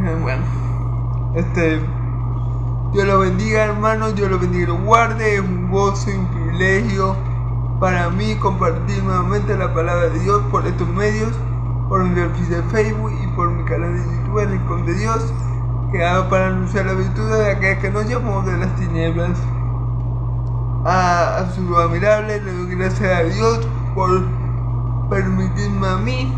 Bueno, Dios lo bendiga, hermanos, Dios lo bendiga y lo guarde. Es un gozo y un privilegio para mí compartir nuevamente la palabra de Dios por estos medios, por mi perfil de Facebook y por mi canal de YouTube, El Rincón de Dios, que hago para anunciar la virtud de aquel que nos llamó de las tinieblas a su luz admirable. Le doy gracias a Dios por permitirme a mí,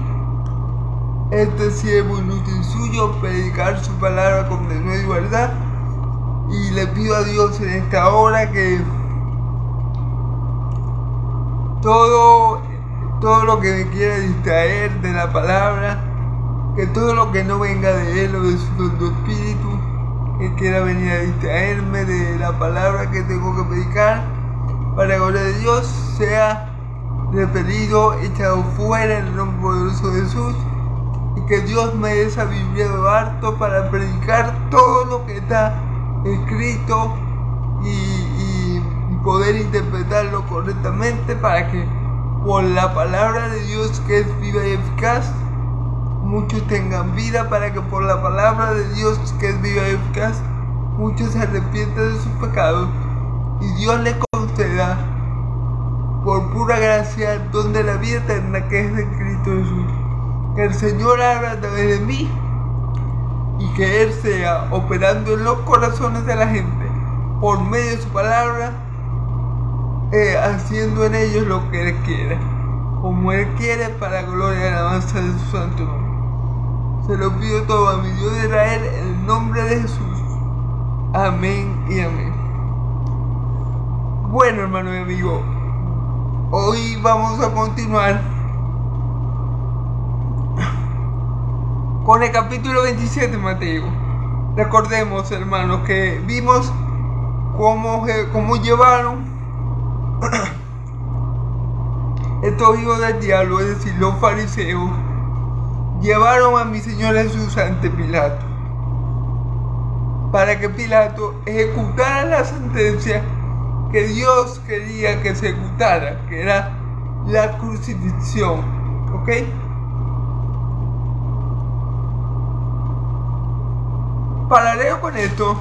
este siervo inútil suyo, predicar su palabra con denuedo y verdad. Y le pido a Dios en esta hora que todo lo que me quiera distraer de la palabra, que todo lo que no venga de Él o de su Santo Espíritu, que quiera venir a distraerme de la palabra que tengo que predicar, para la gloria de Dios, sea repelido, echado fuera en el nombre poderoso de Jesús, y que Dios me dé sabiduría harto para predicar todo lo que está escrito y poder interpretarlo correctamente, para que por la palabra de Dios, que es viva y eficaz, muchos tengan vida, para que por la palabra de Dios, que es viva y eficaz, muchos se arrepientan de sus pecados y Dios les conceda por pura gracia el don de la vida eterna, que es de Cristo Jesús. Que el Señor habla a través de mí y que Él sea operando en los corazones de la gente por medio de su palabra, haciendo en ellos lo que Él quiere, como Él quiere, para la gloria y alabanza de su santo nombre. Se lo pido todo a mi Dios de Israel en el nombre de Jesús. Amén y amén. Bueno, hermano y amigo, hoy vamos a continuar con el capítulo 27 de Mateo. Recordemos, hermanos, que vimos cómo llevaron estos hijos del diablo, es decir, los fariseos, llevaron a mi Señor Jesús ante Pilato, para que Pilato ejecutara la sentencia que Dios quería que se ejecutara, que era la crucifixión. ¿Ok? Paralelo con esto,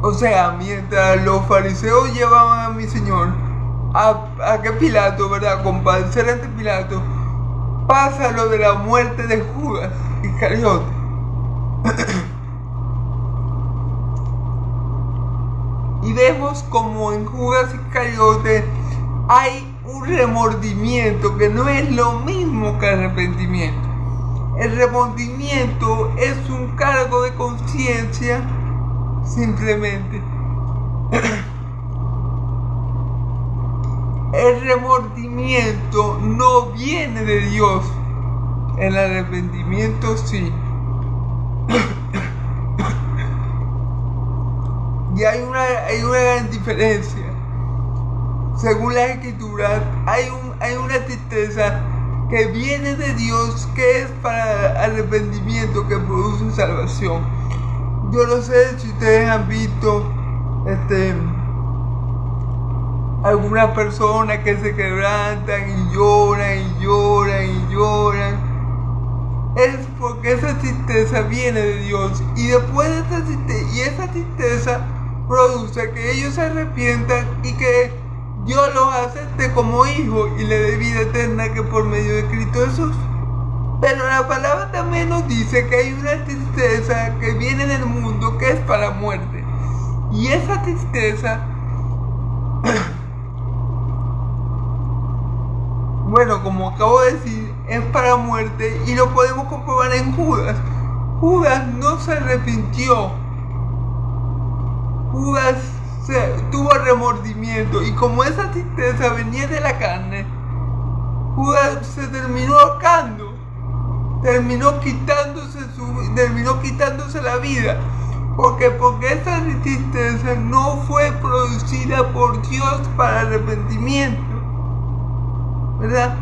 o sea, mientras los fariseos llevaban a mi Señor a que Pilato, ¿verdad?, comparecer ante Pilato, pasa lo de la muerte de Judas Iscariote. Y vemos como en Judas Iscariote hay un remordimiento que no es lo mismo que arrepentimiento. El remordimiento es un cargo de conciencia, simplemente. El remordimiento no viene de Dios. El arrepentimiento sí. Y hay una gran diferencia. Según las escrituras, hay una tristeza que viene de Dios, que es para arrepentimiento, que produce salvación. Yo no sé si ustedes han visto algunas personas que se quebrantan y lloran y lloran y lloran. Es porque esa tristeza viene de Dios, y después de esa tristeza produce que ellos se arrepientan y que Dios los acepte como hijos y le dé vida eterna, que por medio de Cristo Jesús. Pero la palabra también nos dice que hay una tristeza que viene del mundo, que es para la muerte. Y esa tristeza, bueno, como acabo de decir, es para muerte, y lo podemos comprobar en Judas. Judas no se arrepintió. Judas tuvo remordimiento, y como esa tristeza venía de la carne, Judas se terminó ahorcando, terminó quitándose la vida, porque esa tristeza no fue producida por Dios para arrepentimiento, ¿verdad?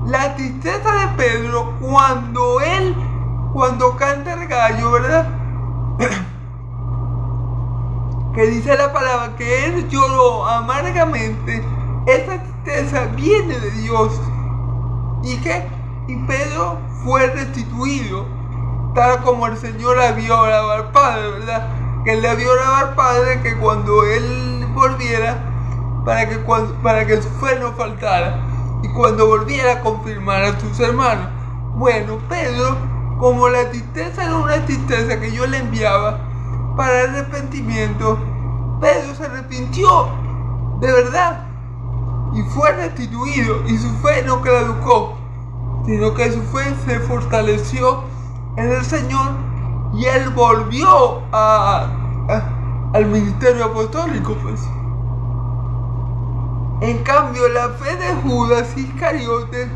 La tristeza de Pedro cuando canta el gallo, ¿verdad? Que dice la palabra que él lloró amargamente, esa tristeza viene de Dios. Y Pedro fue restituido. tal como el Señor le había orado al Padre, ¿verdad? Que él le había orado al Padre que cuando él volviera, para que su fe no faltara, y cuando volviera a confirmar a sus hermanos. Bueno, Pedro, como la tristeza era una tristeza que yo le enviaba para el arrepentimiento, Pedro se arrepintió de verdad y fue restituido, y su fe no caducó, sino que su fe se fortaleció en el Señor, y él volvió al ministerio apostólico, pues. En cambio, la fe de Judas Iscariote,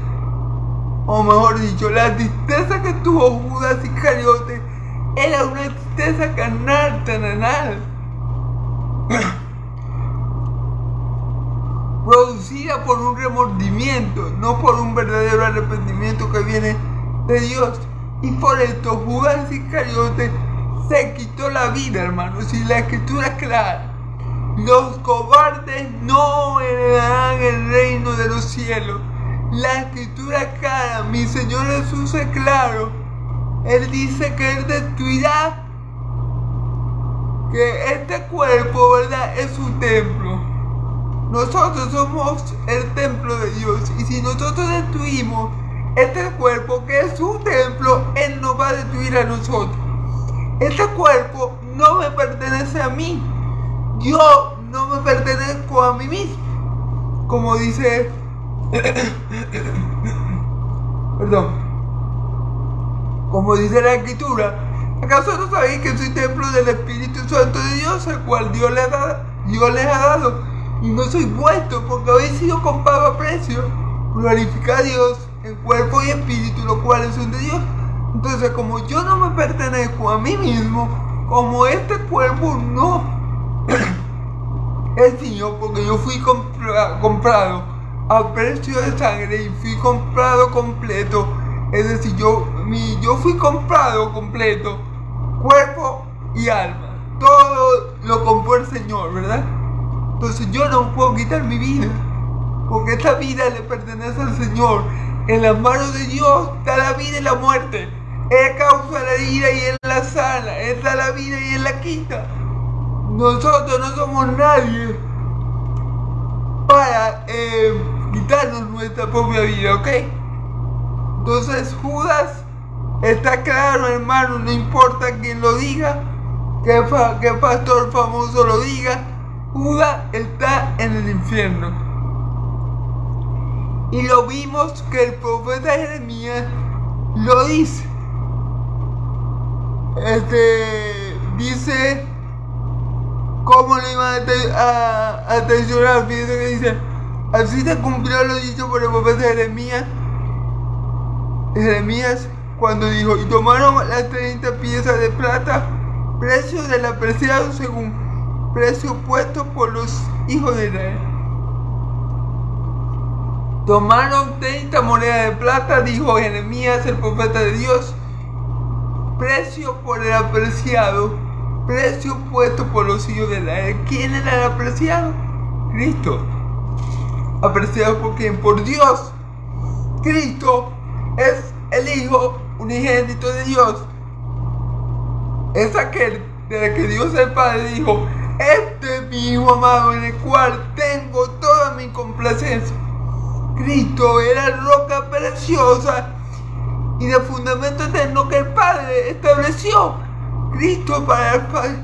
o mejor dicho, la tristeza que tuvo Judas Iscariote, era una tristeza carnal, terrenal, producida por un remordimiento, no por un verdadero arrepentimiento que viene de Dios. Y por esto Judas Iscariote se quitó la vida, hermanos. Y la escritura es clara: los cobardes no heredarán el reino de los cielos. La escritura es clara, mi Señor Jesús es claro. Él dice que Él destruirá, que este cuerpo, ¿verdad?, es su templo. Nosotros somos el templo de Dios, y si nosotros destruimos este cuerpo que es su templo, Él nos va a destruir a nosotros. Este cuerpo no me pertenece a mí. Yo no me pertenezco a mí mismo. Como dice como dice la escritura: ¿acaso no sabéis que soy templo del Espíritu Santo de Dios, el cual Dios les ha dado, y no soy vuestro, porque habéis sido comprados a precio? Glorificad a Dios en cuerpo y espíritu, los cuales son de Dios. Entonces, como yo no me pertenezco a mí mismo, como este cuerpo no es mío, porque yo fui comprado a precio de sangre y fui comprado completo, es decir, yo fui comprado completo, cuerpo y alma, todo lo compró el Señor, ¿verdad? Entonces yo no puedo quitar mi vida, porque esta vida le pertenece al Señor. En las manos de Dios está la vida y la muerte. Él causa la vida y Él la sana. Él da la vida y Él la quita. Nosotros no somos nadie para quitarnos nuestra propia vida, ¿ok? Entonces Judas, está claro, hermano, no importa quién lo diga, que pastor famoso lo diga, Judas está en el infierno. Y lo vimos que el profeta Jeremías lo dice. Dice cómo le iban a traicionar. Fíjense que dice: así se cumplió lo dicho por el profeta Jeremías, cuando dijo: y tomaron las 30 piezas de plata, precio del apreciado según precio puesto por los hijos de Israel. Tomaron 30 monedas de plata, dijo Jeremías, el profeta de Dios, precio por el apreciado, precio puesto por los hijos de Israel. ¿Quién era el apreciado? Cristo. ¿Apreciado por quién? Por Dios. Cristo es el Hijo unigénito de Dios. Es aquel de que Dios el Padre dijo: este es mi Hijo amado, en el cual tengo toda mi complacencia. Cristo era roca preciosa y de fundamento eterno que el Padre estableció. Cristo para el Padre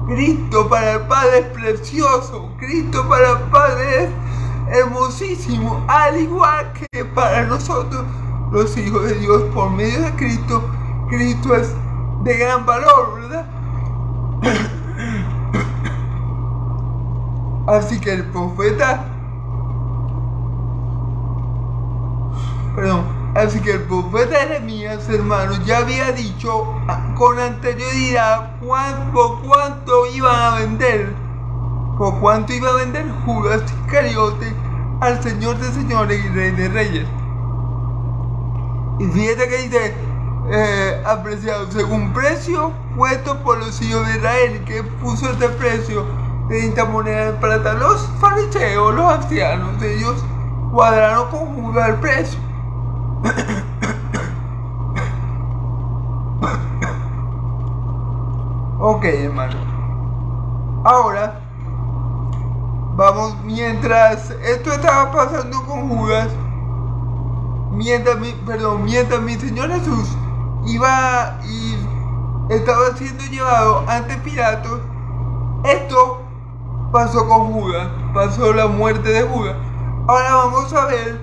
Cristo para el Padre es precioso. Cristo para el Padre es hermosísimo, al igual que para nosotros los hijos de Dios por medio de Cristo. Cristo es de gran valor, ¿verdad? Así que el profeta Jeremías, hermanos, ya había dicho con anterioridad por cuánto iban a vender, por cuánto iba a vender Judas Iscariote al Señor de señores y Rey de reyes. Y fíjate que dice: apreciado según precio puesto por los hijos de Israel. ¿Que puso este precio? 30 monedas de plata. Los fariseos, los ancianos, ellos cuadraron con Judas el precio. Ok, hermano. Ahora, vamos, mientras esto estaba pasando con Judas, mientras mi Señor Jesús iba y estaba siendo llevado ante Pilato, esto pasó con Judas, pasó la muerte de Judas. Ahora vamos a ver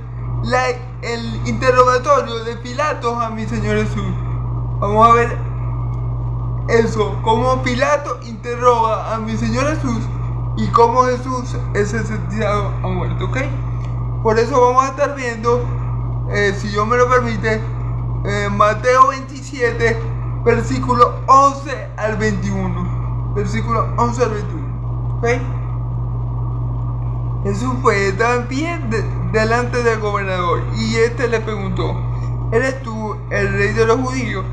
el interrogatorio de Pilato a mi Señor Jesús. Vamos a ver eso, cómo Pilato interroga a mi Señor Jesús y cómo Jesús es sentenciado a muerte, ¿ok? Por eso vamos a estar viendo, si Dios me lo permite, Mateo 27, versículo 11 al 21. Versículo 11 al 21, ¿ok? Jesús estaba en pie delante del gobernador y este le preguntó: ¿eres tú el rey de los judíos?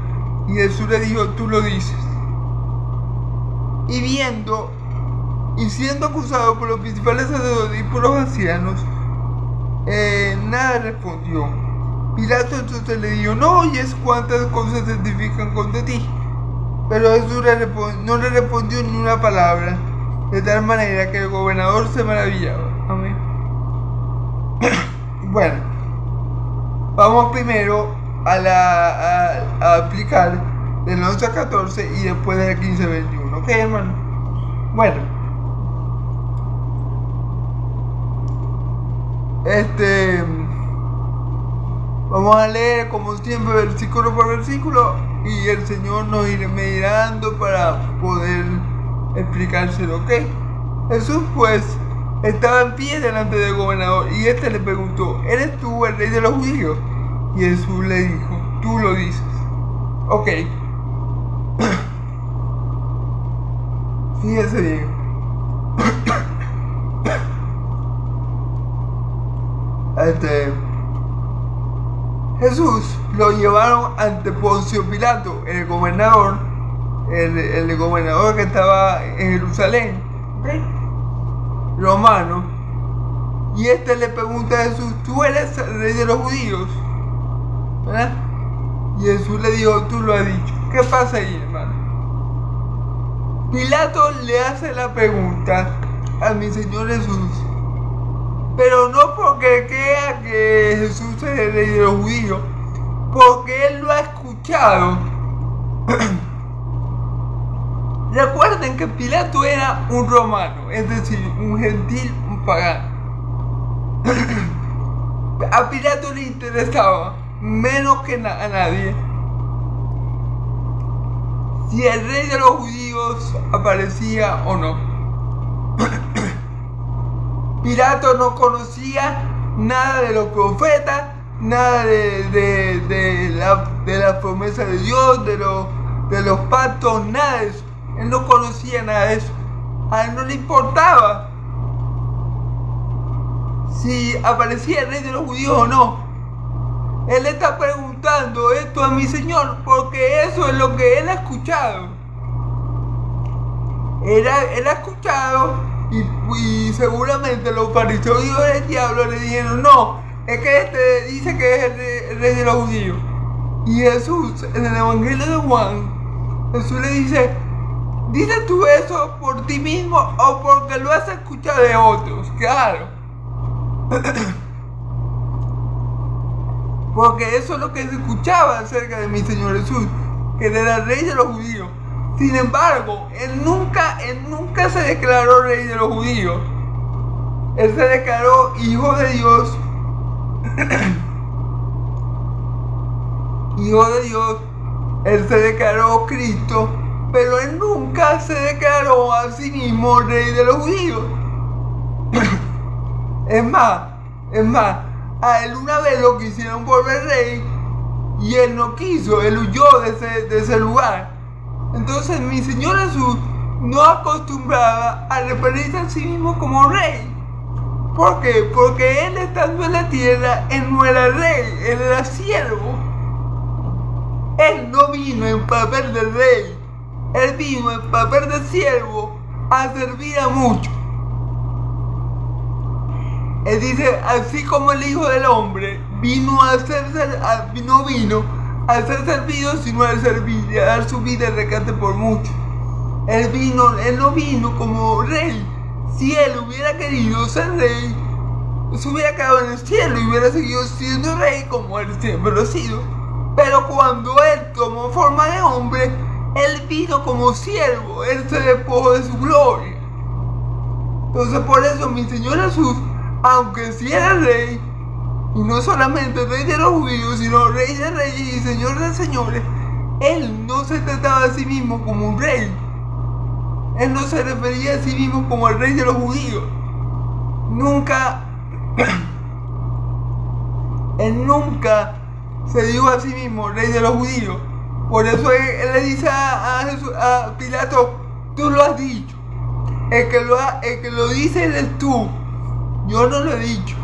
Y Jesús le dijo: tú lo dices. Y siendo acusado por los principales sacerdotes y por los ancianos, nada respondió. Pilato entonces le dijo: no oyes cuántas cosas se testifican contra ti. Pero Jesús no le respondió ni una palabra, de tal manera que el gobernador se maravillaba. Amén. Bueno, vamos primero a aplicar del 11 al 14 y después del 15 al 21, ¿ok, hermano? Bueno, vamos a leer como siempre versículo por versículo y el Señor me irá dando para poder explicárselo, ¿ok? Jesús pues estaba en pie delante del gobernador y este le preguntó: ¿eres tú el rey de los judíos? Y Jesús le dijo: tú lo dices. Ok. Fíjese bien. Jesús lo llevaron ante Poncio Pilato, el gobernador, el gobernador que estaba en Jerusalén, ¿okay? Romano. Y este le pregunta a Jesús: ¿tú eres el rey de los judíos? ¿Verdad? Y Jesús le dijo: tú lo has dicho. ¿Qué pasa ahí, hermano? Pilato le hace la pregunta a mi Señor Jesús, pero no porque crea que Jesús es el rey de los judíos, porque él lo ha escuchado. Recuerden que Pilato era un romano, es decir, un gentil, un pagano. A Pilato le interesaba menos que a nadie si el rey de los judíos aparecía o no. Pilato no conocía nada de los profetas, nada de la promesa de Dios, de los pactos, nada de eso. Él no conocía nada de eso. A él no le importaba si aparecía el rey de los judíos o no. Él está preguntando esto a mi Señor porque eso es lo que él ha escuchado. Él ha escuchado y seguramente los fariseos del diablo le dijeron: no, es que este dice que es el rey de los judíos. Y Jesús, en el Evangelio de Juan, Jesús le dice: ¿dices tú eso por ti mismo o porque lo has escuchado de otros? Claro. Porque eso es lo que se escuchaba acerca de mi Señor Jesús, que era el rey de los judíos. Sin embargo, él nunca se declaró rey de los judíos. Él se declaró hijo de Dios. Hijo de Dios. Él se declaró Cristo, pero él nunca se declaró a sí mismo rey de los judíos. Es más, a él una vez lo quisieron volver rey y él no quiso, él huyó de ese lugar. Entonces mi Señor Jesús no acostumbraba a referirse a sí mismo como rey. ¿Por qué? Porque él, estando en la tierra, él no era rey, él era siervo. Él no vino en papel de rey, él vino en papel de siervo a servir a muchos. Él dice, así como el Hijo del Hombre vino a ser servido, sino a servir y a dar su vida en rescate por muchos. Él no vino como rey. Si él hubiera querido ser rey, se hubiera quedado en el cielo y hubiera seguido siendo rey como él siempre lo ha sido. Pero cuando él tomó forma de hombre, él vino como siervo, él se despojó de su gloria. Entonces por eso mi Señor Jesús, aunque sí era rey, y no solamente rey de los judíos, sino rey de reyes y señor de señores, él no se trataba a sí mismo como un rey. Él no se refería a sí mismo como el rey de los judíos. Él nunca se dijo a sí mismo rey de los judíos. Por eso él le dice a Pilato, tú lo has dicho. El que lo dice eres tú. Yo no lo he dicho.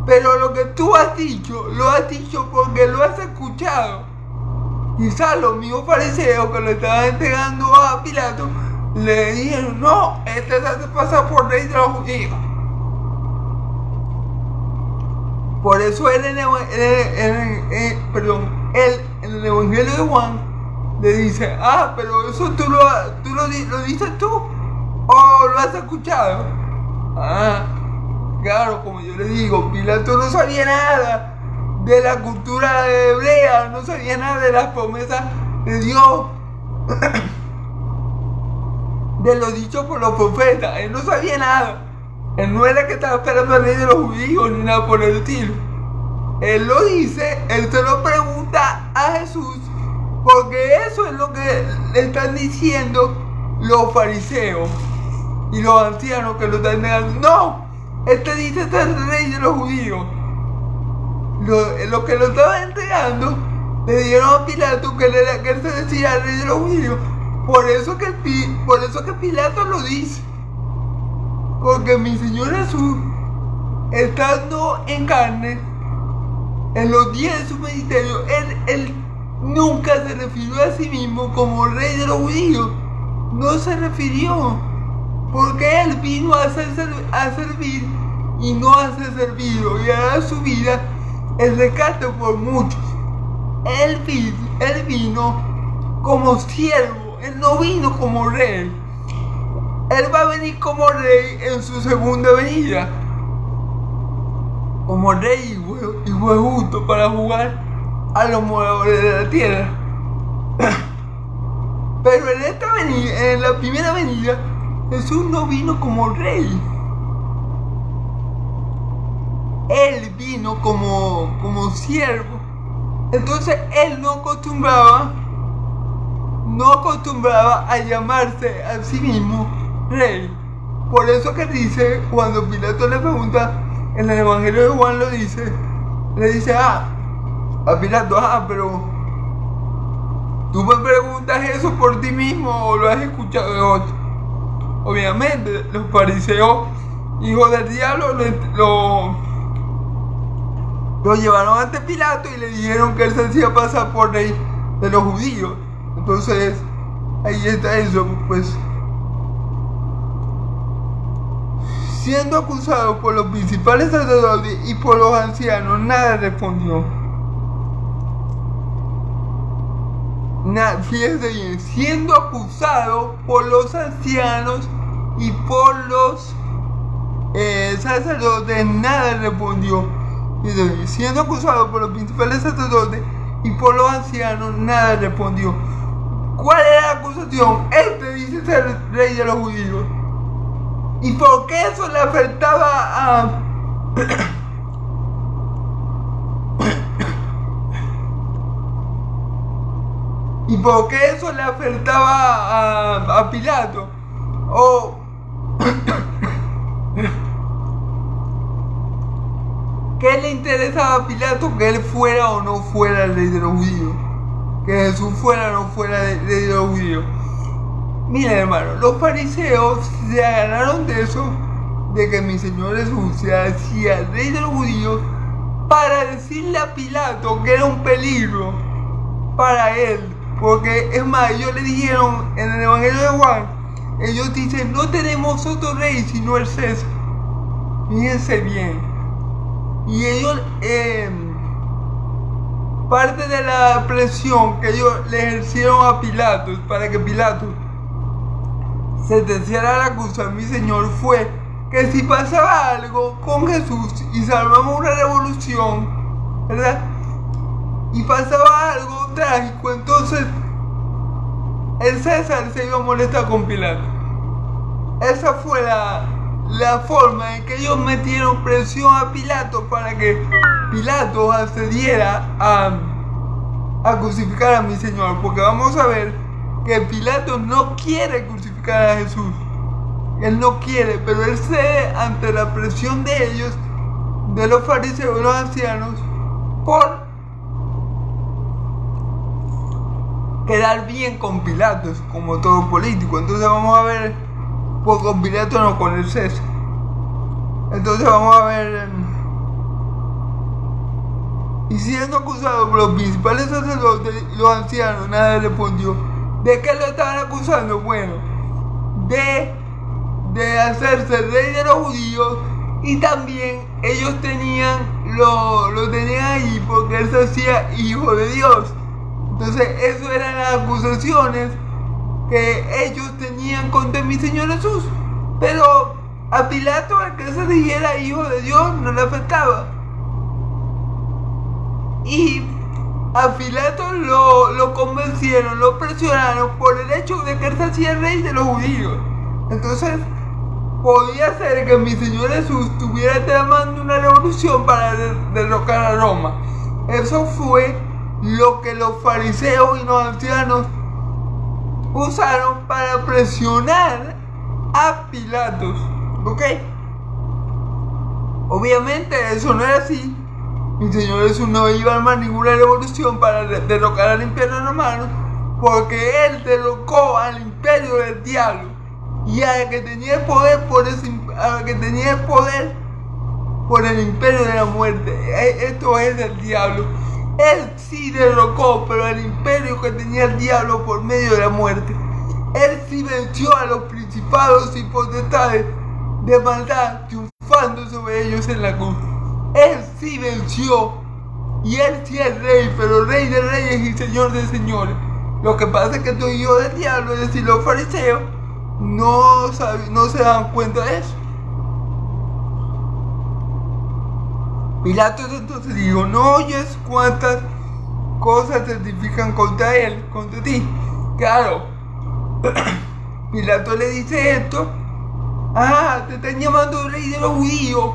Pero lo que tú has dicho, lo has dicho porque lo has escuchado. Quizás los mismos fariseos que lo estaban entregando a Pilato le dijeron, no, este se hace pasar por rey de los judíos. Por eso él en el Evangelio de Juan le dice, pero eso tú lo dices tú o lo has escuchado. Claro, como yo le digo, Pilato no sabía nada de la cultura hebrea, no sabía nada de las promesas de Dios, de lo dicho por los profetas. Él no sabía nada. Él no era que estaba esperando al rey de los judíos ni nada por el estilo. Él lo dice, él se lo pregunta a Jesús, porque eso es lo que le están diciendo los fariseos y los ancianos que lo están negando. No, este dice ser rey de los judíos. Los que lo estaban entregando le dieron a Pilato que él se decía rey de los judíos. Por eso que Pilato lo dice. Porque mi Señor Jesús, estando en carne, en los días de su ministerio, él nunca se refirió a sí mismo como rey de los judíos. No se refirió. Porque él vino a servir y no a ser servido y a dar su vida en rescate por muchos. Él vino como siervo, él no vino como rey. Él va a venir como rey en su segunda venida. Como rey y fue justo para jugar a los moradores de la tierra. Pero en la primera venida, Jesús no vino como rey. Él vino como siervo. Entonces él no acostumbraba a llamarse a sí mismo rey. Por eso que dice, cuando Pilato le pregunta, en el Evangelio de Juan le dice a Pilato, pero tú me preguntas eso por ti mismo o lo has escuchado de otro. Obviamente los fariseos, hijos del diablo, lo llevaron ante Pilato y le dijeron que él se hacía pasar por rey de los judíos. Entonces ahí está eso, pues. Siendo acusado por los principales sacerdotes y por los ancianos, nada respondió. Fíjense bien, siendo acusado por los ancianos y por los sacerdotes, nada respondió. Fíjense, siendo acusado por los principales sacerdotes y por los ancianos, nada respondió. ¿Cuál era la acusación? Este dice ser rey de los judíos. ¿Y por qué eso le afectaba a ¿Y por qué eso le afectaba a Pilato? ¿Qué le interesaba a Pilato? Que él fuera o no fuera el rey de los judíos. Que Jesús fuera o no fuera el rey de los judíos. Miren, hermano, los fariseos se agarraron de eso, de que mi Señor Jesús se hacía el rey de los judíos, para decirle a Pilato que era un peligro para él. Porque es más, ellos le dijeron en el Evangelio de Juan, ellos dicen, no tenemos otro rey sino el César. Fíjense bien. Y ellos, parte de la presión que ellos le ejercieron a Pilatos para que Pilatos sentenciara la acusación a mi Señor fue que si pasaba algo con Jesús y salvamos una revolución, ¿verdad? Y pasaba algo trágico, entonces el César se iba a molestar con Pilato. Esa fue la forma en que ellos metieron presión a Pilato para que Pilato accediera a crucificar a mi Señor, porque vamos a ver que Pilato no quiere crucificar a Jesús. Él no quiere, pero él cede ante la presión de ellos, de los fariseos y los ancianos, por quedar bien con Pilatos, como todo político. Entonces vamos a ver, pues con Pilato no, con el César. Entonces vamos a ver, y siendo acusado por los principales sacerdotes y los ancianos, nadie respondió. ¿De qué lo estaban acusando? Bueno, de hacerse rey de los judíos, y también ellos lo tenían ahí porque él se hacía hijo de Dios. Entonces esas eran las acusaciones que ellos tenían contra mi Señor Jesús. Pero a Pilato, el que se dijera hijo de Dios, no le afectaba. Y a Pilato lo convencieron, lo presionaron por el hecho de que él se hacía rey de los judíos. Entonces podía ser que mi Señor Jesús estuviera tramando una revolución para derrocar a Roma. Eso fue lo que los fariseos y los ancianos usaron para presionar a Pilatos, ¿ok? Obviamente eso no era así. Mi Señor Jesús no iba a armar ninguna revolución para derrocar al imperio romano, porque él derrocó al imperio del diablo, y al que tenía el poder por el imperio de la muerte. Esto es el diablo. Él sí derrocó, pero el imperio que tenía el diablo por medio de la muerte. Él sí venció a los principados y potestades de maldad, triunfando sobre ellos en la cruz. Él sí venció, y él sí es rey, pero rey de reyes y señor de señores. Lo que pasa es que estos hijos del diablo, es decir, los fariseos, no se dan cuenta de eso. Pilatos entonces dijo: ¿no oyes cuántas cosas testifican contra él, contra ti? Claro. Pilato le dice esto: te están llamando rey de los judíos,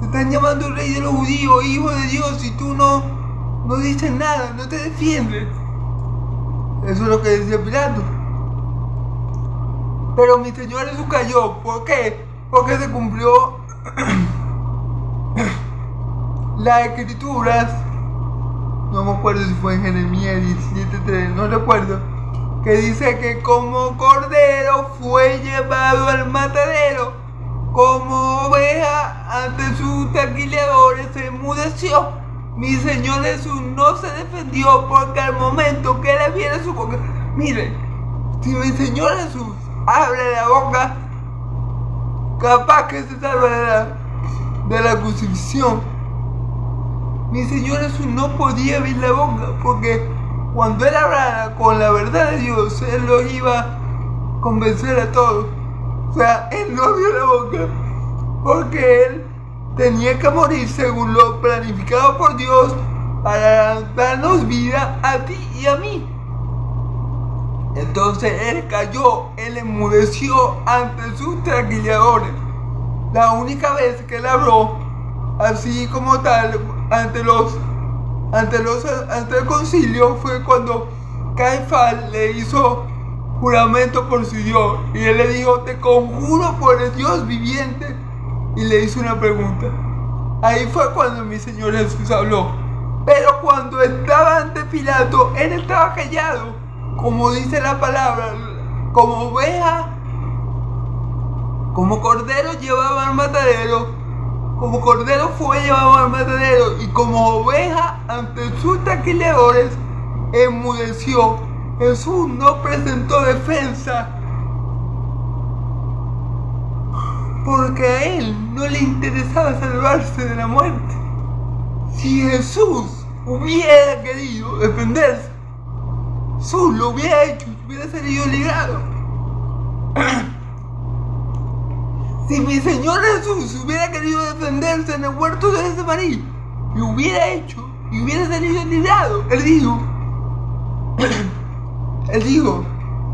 te están llamando rey de los judíos, hijo de Dios, y tú no dices nada, no te defiendes. Eso es lo que decía Pilato. Pero mi Señor Jesús cayó. ¿Por qué? Porque se cumplió las escrituras. No me acuerdo si fue en Jeremías 17:3, no recuerdo, que dice que como cordero fue llevado al matadero, como oveja ante sus taquileadores se enmudeció. Mi Señor Jesús no se defendió, porque al momento que le viene su boca, miren, si mi Señor Jesús abre la boca, capaz que se salva de la crucifixión. Mi Señor Jesús no podía abrir la boca, porque cuando él hablara con la verdad de Dios, él los iba a convencer a todos. O sea, él no abrió la boca porque él tenía que morir según lo planificado por Dios para darnos vida a ti y a mí. Entonces él cayó, él enmudeció ante sus taquileadores. La única vez que él habló así como tal ante el concilio fue cuando Caifás le hizo juramento por su Dios, y él le dijo: te conjuro por el Dios viviente, y le hizo una pregunta. Ahí fue cuando mi Señor Jesús habló. Pero cuando estaba ante Pilato, él estaba callado, como dice la palabra, como oveja, como cordero llevaba al matadero, como cordero fue llevado al matadero, y como oveja ante sus taquileadores enmudeció. Jesús no presentó defensa porque a él no le interesaba salvarse de la muerte. Si Jesús hubiera querido defenderse, Jesús lo hubiera hecho y hubiera salido librado. Si mi Señor Jesús hubiera querido defenderse en el huerto de Getsemaní, lo hubiera hecho y hubiera salido librado. Él dijo,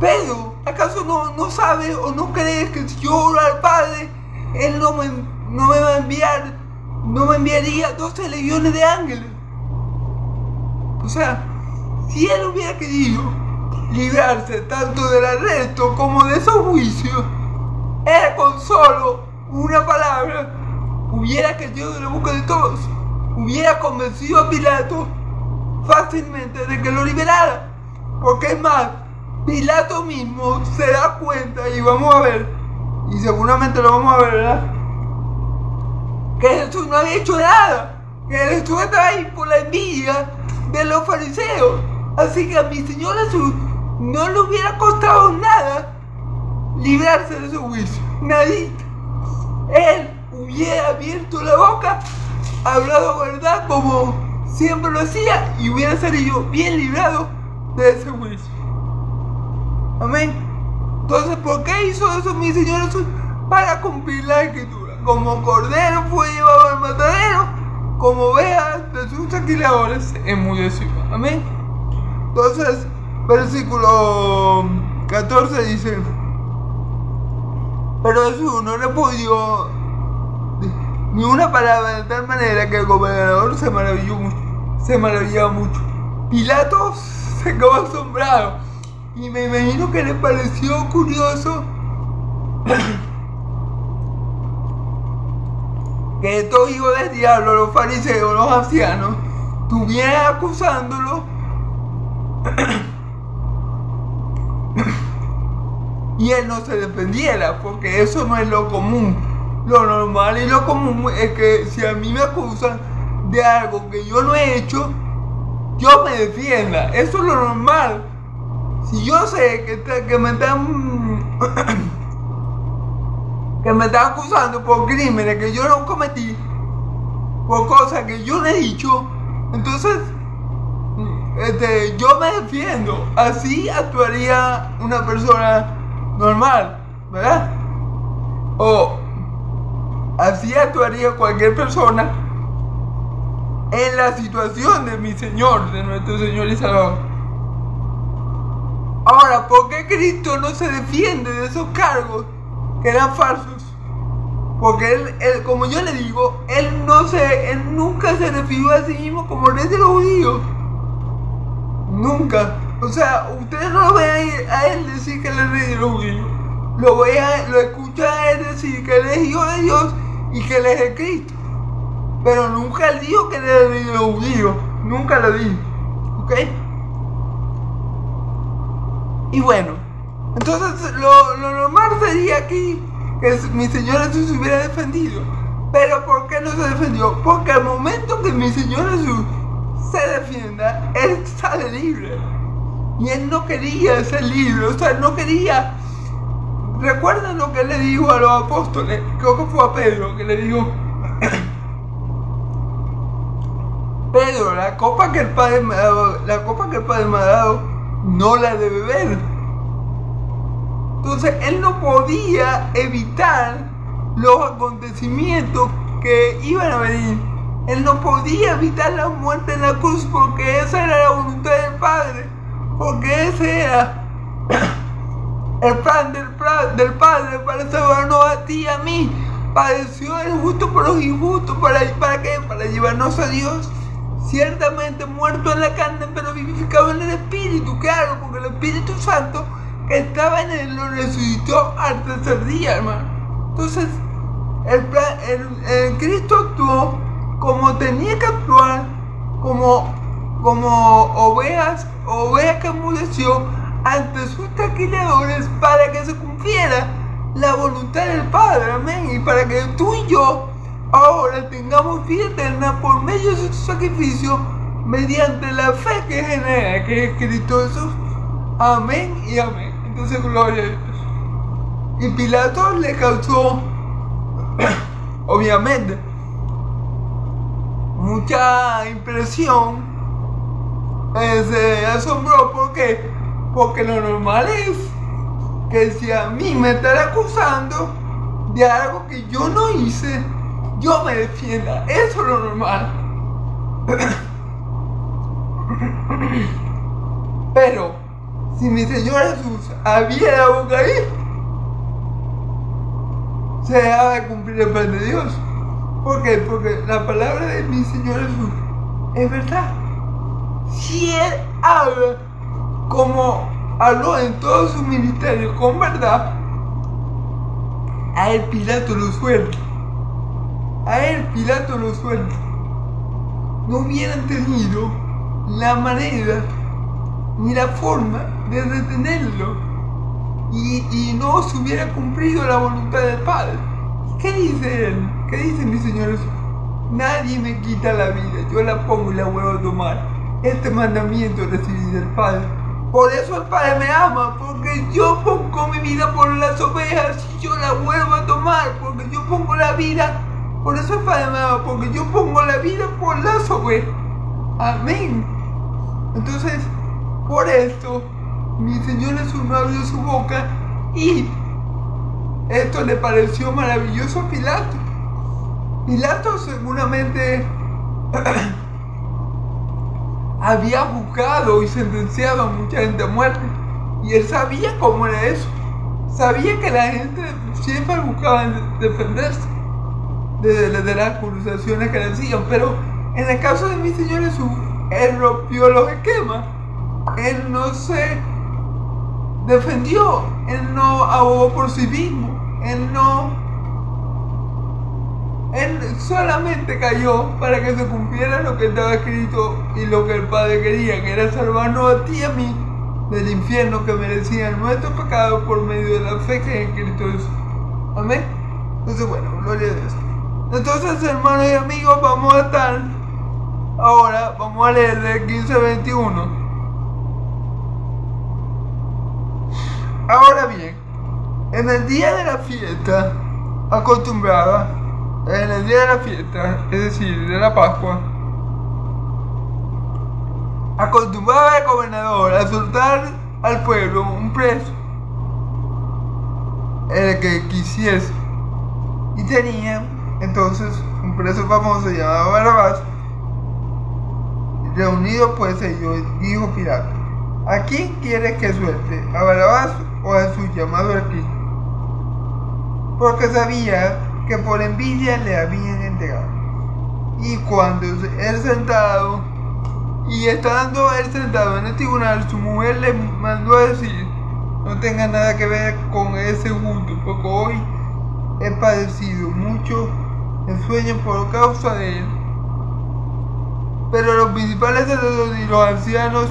Pedro, ¿acaso no sabe o no crees que si yo oro al Padre, Él no me va a enviar, no me enviaría 12 legiones de ángeles? O sea, si Él hubiera querido librarse tanto del arresto como de esos juicios, Él con solo una palabra hubiera caído de la boca de todos, hubiera convencido a Pilato fácilmente de que lo liberara. Porque es más, Pilato mismo se da cuenta, y vamos a ver, y seguramente lo vamos a ver, ¿verdad?, que Jesús no había hecho nada, que Jesús estaba ahí por la envidia de los fariseos. Así que a mi Señor Jesús no le hubiera costado nada librarse de su juicio, nadita. Él hubiera abierto la boca, hablado verdad como siempre lo hacía, y hubiera salido bien librado de ese juicio. Amén. Entonces, ¿por qué hizo eso mi Señor Jesús? Para cumplir la Escritura. Como cordero fue llevado al matadero, como ovejas de sus saqueadores se enmudeció. Amén. Entonces, versículo 14 dice: pero Jesús no le pudo ni una palabra, de tal manera que el gobernador se maravillaba mucho. Pilato se quedó asombrado, y me imagino que le pareció curioso que estos hijos del diablo, los fariseos, los ancianos, estuvieran acusándolo y él no se defendiera, porque eso no es lo común. Lo normal y lo común es que si a mí me acusan de algo que yo no he hecho, yo me defienda. Eso es lo normal. Si yo sé que me están acusando por crímenes que yo no cometí, por cosas que yo no he dicho, entonces yo me defiendo. Así actuaría una persona normal, ¿verdad? O así actuaría cualquier persona en la situación de mi Señor, de nuestro Señor y Salvador. Ahora, ¿por qué Cristo no se defiende de esos cargos que eran falsos? Porque él, como yo le digo, él nunca se refirió a sí mismo como rey de los judíos. Nunca. O sea, ustedes no lo ven a él decir que él es rey de los judíos. Lo escuchan a él decir que él es hijo de Dios y que él es el Cristo. Pero nunca él dijo que él era el rey de los judíos. Nunca lo dijo. ¿Ok? Y bueno, entonces lo normal sería aquí que mi Señor Jesús se hubiera defendido. Pero ¿por qué no se defendió? Porque al momento que mi Señor Jesús se defienda, Él sale libre. Y Él no quería ser libre, o sea, no quería. ¿Recuerdan lo que Él le dijo a los apóstoles? Creo que fue a Pedro que le dijo: Pedro, la copa que el Padre me ha dado, no la de beber. Entonces Él no podía evitar los acontecimientos que iban a venir. Él no podía evitar la muerte en la cruz, porque esa era la voluntad del Padre, porque ese era el plan del Padre para salvarnos a ti y a mí. Padeció el justo por los injustos. ¿Para qué? Para llevarnos a Dios. Ciertamente muerto en la carne, pero vivificado en el Espíritu. Claro, porque el Espíritu Santo que estaba en él lo resucitó al tercer día, hermano. Entonces, el Cristo actuó como tenía que actuar, como ovejas que enmudeció ante sus taquiladores, para que se cumpliera la voluntad del Padre, amén. Y para que tú y yo ahora tengamos vida eterna por medio de su sacrificio, mediante la fe que genera, que es Cristo Jesús. Amén y amén. Entonces, gloria a Dios. Y Pilato le causó obviamente, mucha impresión se asombró. ¿Por qué? Porque lo normal es que si a mí me están acusando de algo que yo no hice, yo me defienda. Eso es lo normal. Pero si mi Señor Jesús abriera la boca ahí, se dejaba de cumplir el plan de Dios. ¿Por qué? Porque la palabra de mi Señor Jesús es verdad. Si Él habla como habló en todo su ministerio con verdad, a Él Pilato lo suelta. A Él Pilato lo suelta. No hubieran tenido la manera ni la forma de retenerlo y no se hubiera cumplido la voluntad del Padre. ¿Qué dice Él? ¿Qué dice mi Señor Jesús? Nadie me quita la vida, yo la pongo y la vuelvo a tomar. Este mandamiento recibí del Padre. Por eso el Padre me ama, porque yo pongo mi vida por las ovejas y yo la vuelvo a tomar, porque yo pongo la vida. Por eso el Padre me ama, porque yo pongo la vida por las ovejas. Amén. Entonces, por esto, mi Señor Jesús no abrió su boca y esto le pareció maravilloso a Pilato. Pilato seguramente había juzgado y sentenciado a mucha gente a muerte. Y él sabía cómo era eso. Sabía que la gente siempre buscaba defenderse de las acusaciones que le hacían. Pero en el caso de mi Señor Jesús, Él rompió los esquemas. Él no se defendió. Él no abogó por sí mismo. Él solamente cayó para que se cumpliera lo que estaba escrito y lo que el Padre quería, que era salvarnos a ti y a mí del infierno que merecían nuestros pecados por medio de la fe que es en Cristo Jesús. Amén. Entonces, bueno, gloria a Dios. Entonces, hermanos y amigos, vamos a leer del 15-21. Ahora bien, en el día de la fiesta acostumbrada, en el día de la fiesta, es decir, de la Pascua, acostumbraba el gobernador a soltar al pueblo un preso, el que quisiese, y tenía entonces un preso famoso llamado Barrabás. Reunido pues ellos, dijo Pilato: ¿a quién quieres que suelte? ¿A Barrabás o a Jesús llamado el Cristo? Porque sabía que por envidia le habían entregado. Y cuando él sentado, y estando él sentado en el tribunal, su mujer le mandó a decir: no tenga nada que ver con ese justo, porque hoy he padecido mucho en sueño por causa de él. Pero los principales sacerdotes y los ancianos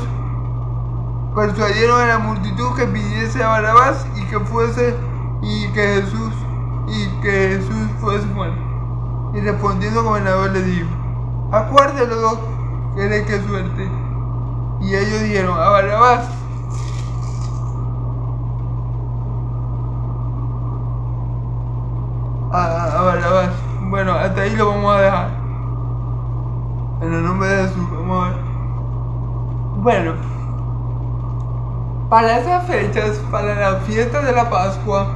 persuadieron a la multitud que pidiese a Barrabás y que Jesús fuese muerto. Y respondiendo el gobernador le dijo: ¿a cuál de los dos queréis que suelte? Y ellos dijeron: a Barrabás. A Barrabás. Bueno, hasta ahí lo vamos a dejar. En el nombre de Jesús, vamos a ver. Bueno, para esas fechas, para la fiesta de la Pascua,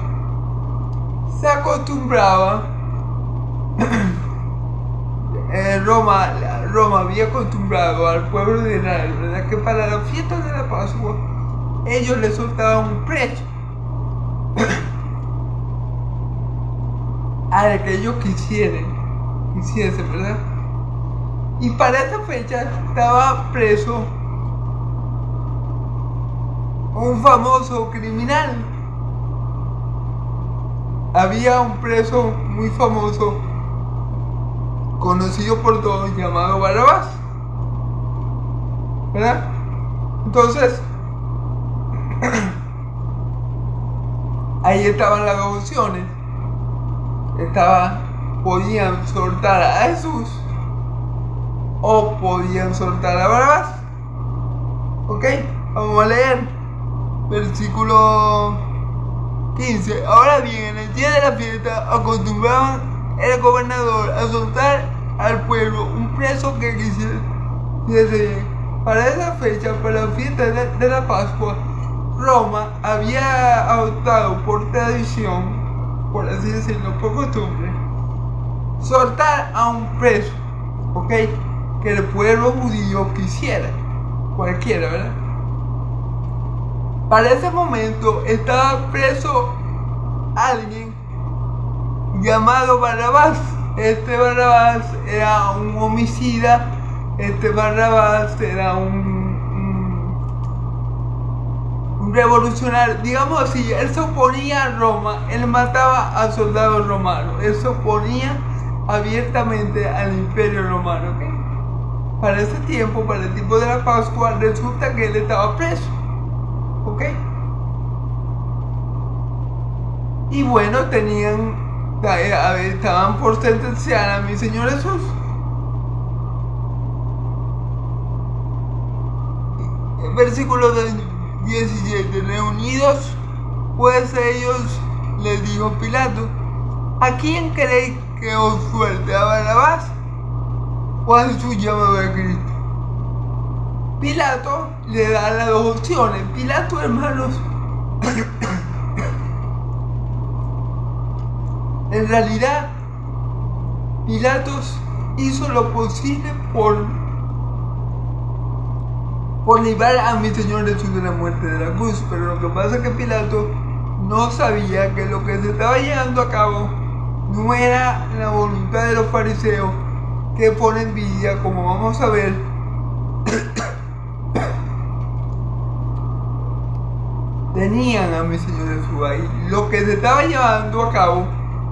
se acostumbraba, Roma había acostumbrado al pueblo de Israel, ¿verdad?, que para la fiesta de la Pascua ellos le soltaban un preso al que ellos quisiesen, ¿verdad? Y para esa fecha estaba preso un famoso criminal. Había un preso muy famoso, conocido por todos, llamado Barrabás, ¿verdad? Entonces, ahí estaban las dos opciones. Podían soltar a Jesús o podían soltar a Barrabás. Ok, vamos a leer versículo 15. Ahora bien, en el día de la fiesta acostumbraban el gobernador a soltar al pueblo un preso que quisiese. Para esa fecha, para la fiesta de la Pascua, Roma había adoptado por tradición, por así decirlo, por costumbre, soltar a un preso, ¿ok? Que el pueblo judío quisiera, cualquiera, ¿verdad? Para ese momento estaba preso alguien llamado Barrabás. Este Barrabás era un homicida, este Barrabás era un revolucionario, digamos así. Él se oponía a Roma, él mataba a soldados romanos, él se oponía abiertamente al imperio romano, ¿ok? Para ese tiempo, para el tiempo de la Pascua, resulta que él estaba preso, ¿ok? Y bueno, estaban por sentenciar a mi Señor Jesús. El versículo 17, reunidos pues ellos, les dijo Pilato: ¿a quién queréis que os suelte? ¿A Barrabás o a Jesús llamado de Cristo? Pilato le da las dos opciones. Pilato, hermanos, en realidad Pilatos hizo lo posible por librar a mi Señor Jesús de la muerte de la cruz, pero lo que pasa es que Pilato no sabía que lo que se estaba llevando a cabo no era la voluntad de los fariseos, que por envidia, como vamos a ver, tenían a mi Señor Jesús ahí. Lo que se estaba llevando a cabo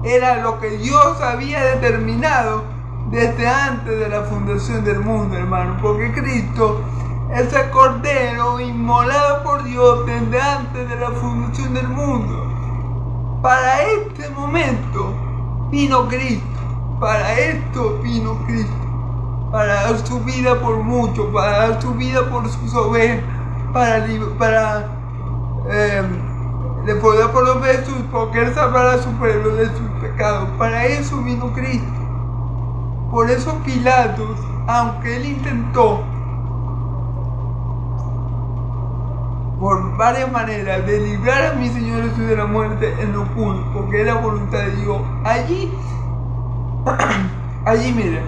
era lo que Dios había determinado desde antes de la fundación del mundo, hermano, porque Cristo es el Cordero inmolado por Dios desde antes de la fundación del mundo. Para este momento vino Cristo, para esto vino Cristo, para dar su vida por muchos, para dar su vida por sus ovejas, le podía por los besos, porque Él salvará a su pueblo de sus pecados. Para eso vino Cristo. Por eso Pilatos, aunque él intentó por varias maneras de librar a mi Señor Jesús de la muerte, él no pudo, porque era voluntad de Dios. Allí miren,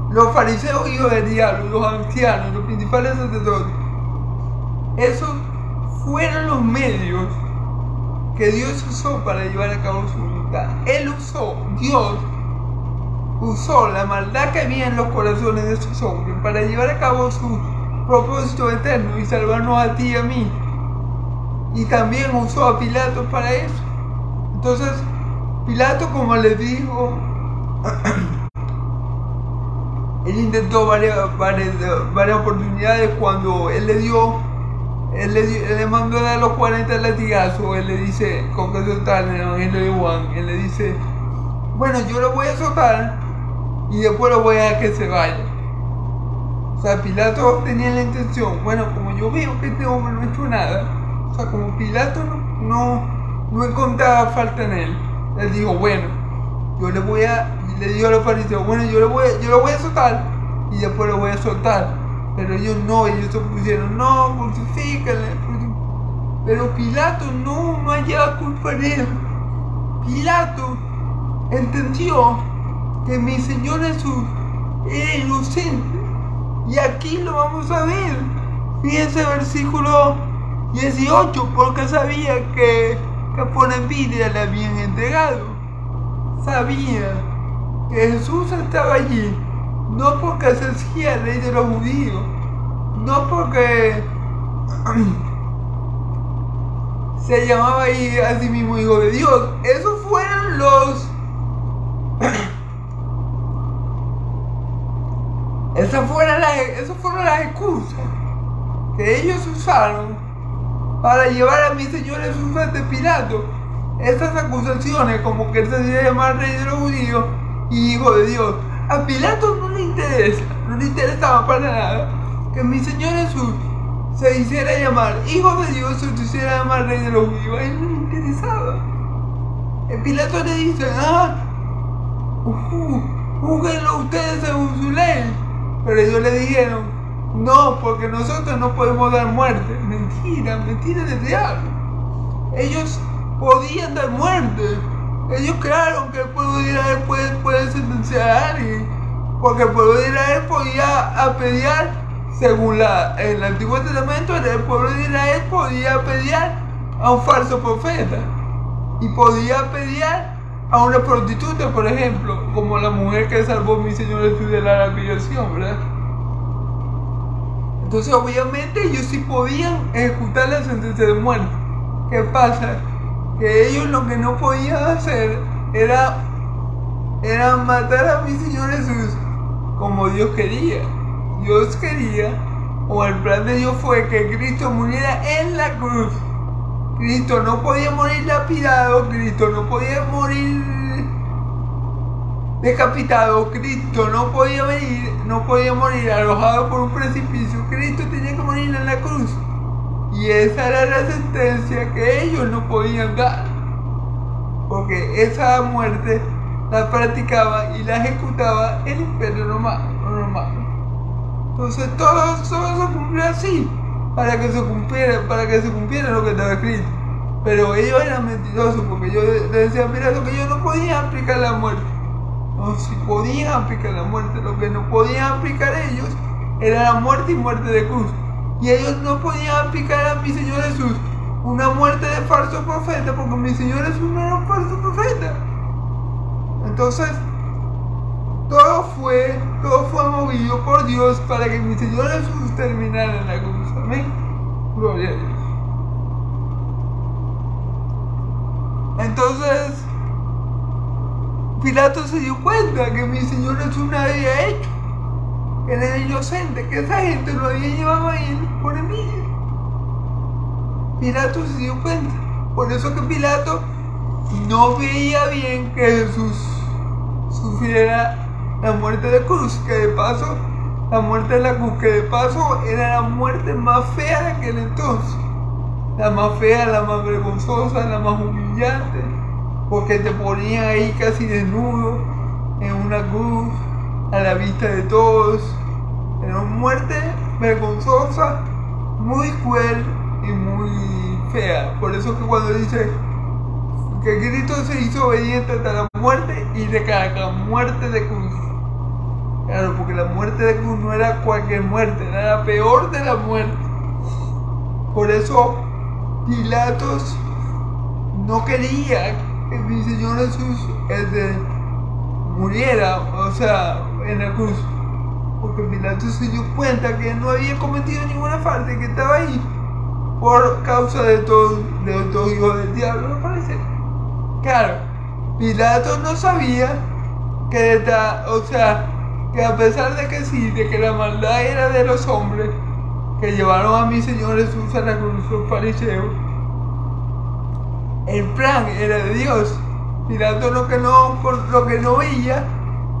los fariseos, hijos del diablo, los ancianos, los principales sacerdotes, esos fueron los medios que Dios usó para llevar a cabo su voluntad. Dios usó la maldad que había en los corazones de esos hombres para llevar a cabo su propósito eterno y salvarnos a ti y a mí. Y también usó a Pilato para eso. Entonces, Pilato, como les dijo, él intentó varias oportunidades. Cuando él le mandó a dar los 40 latigazos, él le dice, con que soltarle en el Evangelio de Juan, él le dice: bueno, yo lo voy a soltar y después lo voy a dejar que se vaya. O sea, Pilato tenía la intención, bueno, como yo veo que este hombre no ha hecho nada, o sea, como Pilato no encontraba falta en él, él dijo: bueno, le dijo a los fariseos: bueno, yo lo voy a soltar y después lo voy a soltar. Pero ellos se pusieron: no, crucifícale. Pero Pilato no hallaba culpa en él. Pilato entendió que mi Señor Jesús era inocente. Y aquí lo vamos a ver. Fíjense versículo 18, porque sabía que por envidia le habían entregado. Sabía que Jesús estaba allí, no porque se hacía el rey de los judíos, no porque se llamaba ahí a sí mismo hijo de Dios. Esos fueron esas fueron las excusas que ellos usaron para llevar a mi Señor Jesús ante Pilato. Estas acusaciones, como que él se hacía llamar rey de los judíos y hijo de Dios, a Pilato no le interesaba para nada que mi Señor Jesús se hiciera llamar hijo de Dios o se hiciera llamar rey de los judíos. A él no le interesaba. El Pilato le dice: júguenlo ustedes según su ley. Pero ellos le dijeron, no, porque nosotros no podemos dar muerte. Mentira, mentira del diablo. Ellos podían dar muerte. Ellos crearon que el pueblo de Israel puede sentenciar a alguien, porque el pueblo de Israel podía apedrear, según el Antiguo Testamento, el pueblo de Israel podía apedrear a un falso profeta y podía apedrear a una prostituta, por ejemplo, como la mujer que salvó mi Señor Jesús de la lapidación, ¿verdad? Entonces, obviamente, ellos sí podían ejecutar la sentencia de muerte. ¿Qué pasa? Que ellos lo que no podían hacer era matar a mi Señor Jesús como Dios quería. Dios quería, o el plan de Dios fue que Cristo muriera en la cruz. Cristo no podía morir lapidado, Cristo no podía morir decapitado, Cristo no podía morir arrojado por un precipicio. Cristo tenía que morir en la cruz. Y esa era la sentencia que ellos no podían dar, porque esa muerte la practicaba y la ejecutaba el Imperio Romano. Entonces todo se cumplió así, para que se cumpliera lo que estaba escrito. Pero ellos eran mentirosos, porque ellos decían, mira, lo que ellos no podían aplicar la muerte. No, si podían aplicar la muerte, lo que no podían aplicar ellos era la muerte y muerte de cruz. Y ellos no podían aplicar a mi Señor Jesús una muerte de falso profeta, porque mi Señor Jesús no era un falso profeta. Entonces, todo fue movido por Dios para que mi Señor Jesús terminara en la cruz. Amén. Gloria a Dios. Entonces, Pilato se dio cuenta que mi Señor Jesús no había hecho, que él era inocente, que esa gente lo había llevado a él por envidia. Pilato se dio cuenta. Por eso que Pilato no veía bien que Jesús sufriera la muerte de cruz, que de paso, la muerte de la cruz, que de paso era la muerte más fea de aquel entonces. La más fea, la más vergonzosa, la más humillante, porque te ponían ahí casi desnudo en una cruz a la vista de todos. Era una muerte vergonzosa, muy cruel y muy fea. Por eso que cuando dice que Cristo se hizo obediente hasta la muerte y de cada muerte de cruz. Claro, porque la muerte de cruz no era cualquier muerte, era la peor de la muerte. Por eso Pilatos no quería que mi Señor Jesús muriera, o sea, en la cruz, porque Pilatos se dio cuenta que no había cometido ninguna falta y que estaba ahí por causa de todos hijos del diablo, me parece. Claro, Pilatos no sabía que que a pesar de que sí, de que la maldad era de los hombres que llevaron a mi Señor Jesús a la cruz, los fariseos, el plan era de Dios. Pilato lo que no veía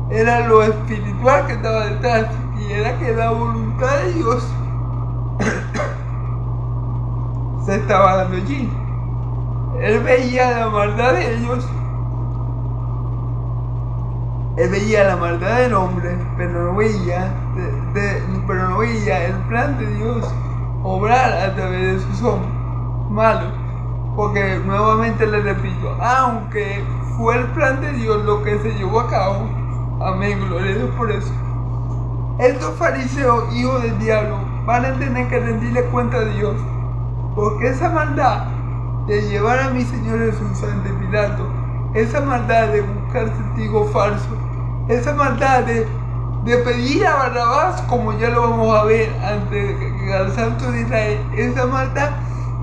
era lo espiritual que estaba detrás, y era que la voluntad de Dios se estaba dando allí. Él veía la maldad de ellos, él veía la maldad del hombre, pero no veía el plan de Dios obrar a través de sus hombres malos. Porque nuevamente les repito, aunque fue el plan de Dios lo que se llevó a cabo, amén, gloria a Dios por eso, estos fariseos, hijos del diablo, van a tener que rendirle cuenta a Dios, porque esa maldad de llevar a mi Señor Jesús ante Pilato, esa maldad de buscar testigos falsos, esa maldad de pedir a Barrabás, como ya lo vamos a ver ante el Santo de Israel, esa maldad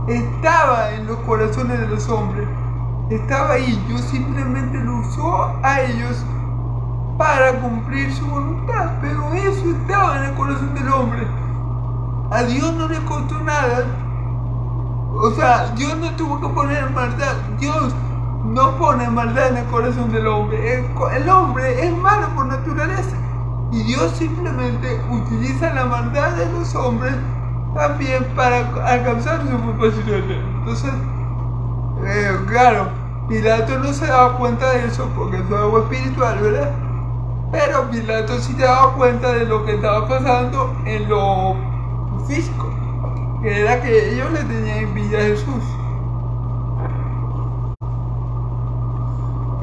estaba en los corazones de los hombres, estaba ahí. Dios simplemente lo usó a ellos para cumplir su voluntad, pero eso estaba en el corazón del hombre. A Dios no le costó nada, o sea, Dios no tuvo que poner maldad. Dios no pone maldad en el corazón del hombre. El hombre es malo por naturaleza, y Dios simplemente utiliza la maldad de los hombres también para alcanzar su propósito eterno. Entonces, claro, Pilato no se daba cuenta de eso porque eso es algo espiritual, ¿verdad? Pero Pilato sí se daba cuenta de lo que estaba pasando en lo físico, que era que ellos le tenían envidia a Jesús.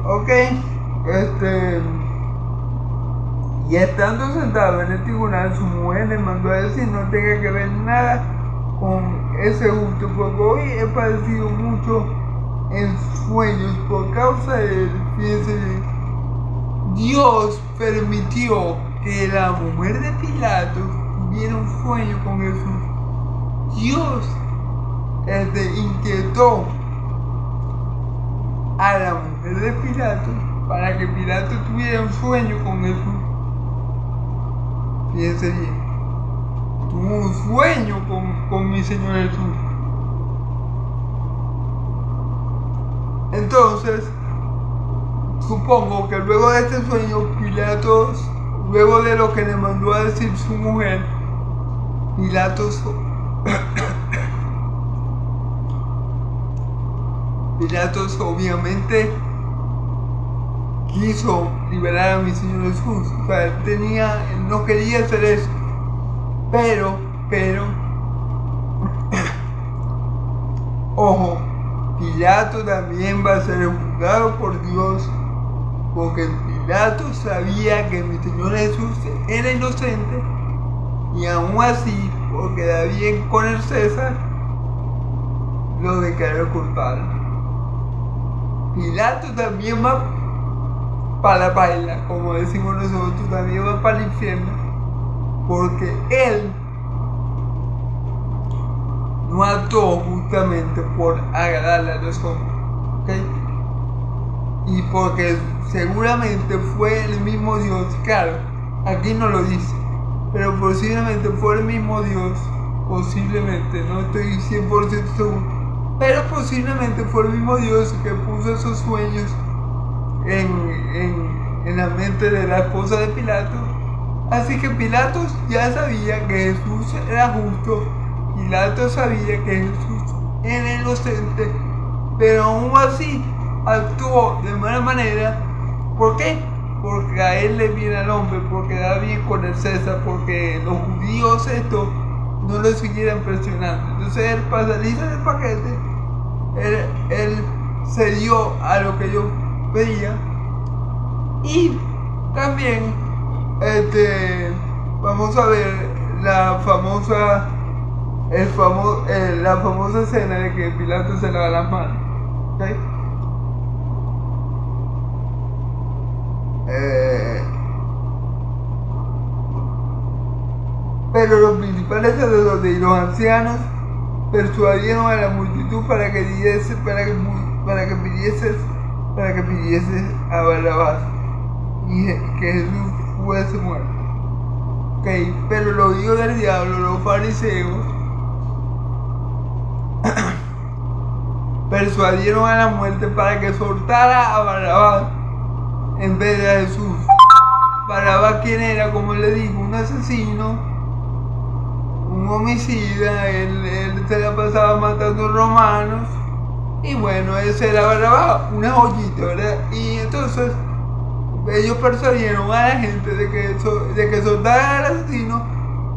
Ok, y estando sentado en el tribunal, su mujer le mandó a decir no tenga que ver nada con ese justo, porque hoy he padecido mucho en sueños por causa de él. Fíjense bien, Dios permitió que la mujer de Pilato tuviera un sueño con Jesús. Dios inquietó a la mujer de Pilato para que Pilato tuviera un sueño con Jesús. Fíjense bien, tuvo un sueño con mi Señor Jesús. Entonces, supongo que luego de este sueño, Pilatos, luego de lo que le mandó a decir su mujer, Pilatos obviamente quiso liberar a mi Señor Jesús. O sea, él no quería hacer eso. Pero, ojo, Pilato también va a ser juzgado por Dios, porque Pilato sabía que mi Señor Jesús era inocente, y aún así, por quedar bien con el César, lo declaró culpable. Pilato también va para la paila, como decimos nosotros, también va para el infierno, porque él no actuó justamente por agradarle a los hombres, ¿okay? Y porque seguramente fue el mismo Dios, claro, aquí no lo dice, pero posiblemente fue el mismo Dios, posiblemente, no estoy 100% seguro, pero posiblemente fue el mismo Dios que puso esos sueños en la mente de la esposa de Pilato. Así que Pilato ya sabía que Jesús era justo, Pilato sabía que Jesús era inocente, pero aún así actuó de mala manera. ¿Por qué? Porque a él le viene al hombre, porque da bien con el César, porque los judíos esto no lo siguieran presionando. Entonces él, para salirse del paquete, él cedió a lo que yo pedía. Y también vamos a ver la famosa escena de que Pilato se lava las manos, ¿okay? Pero los principales sacerdotes y los ancianos persuadieron a la multitud para que pidiese a Barrabás y que Jesús fuese muerto. Okay, pero los hijos del diablo, los fariseos, persuadieron a la muerte para que soltara a Barrabás en vez de a Jesús. Barrabás, quien era, como le digo, un asesino, un homicida, él se la pasaba matando romanos, y bueno, ese era Barrabás, una joyita, ¿verdad? Y entonces ellos persuadieron a la gente de que soltaran al asesino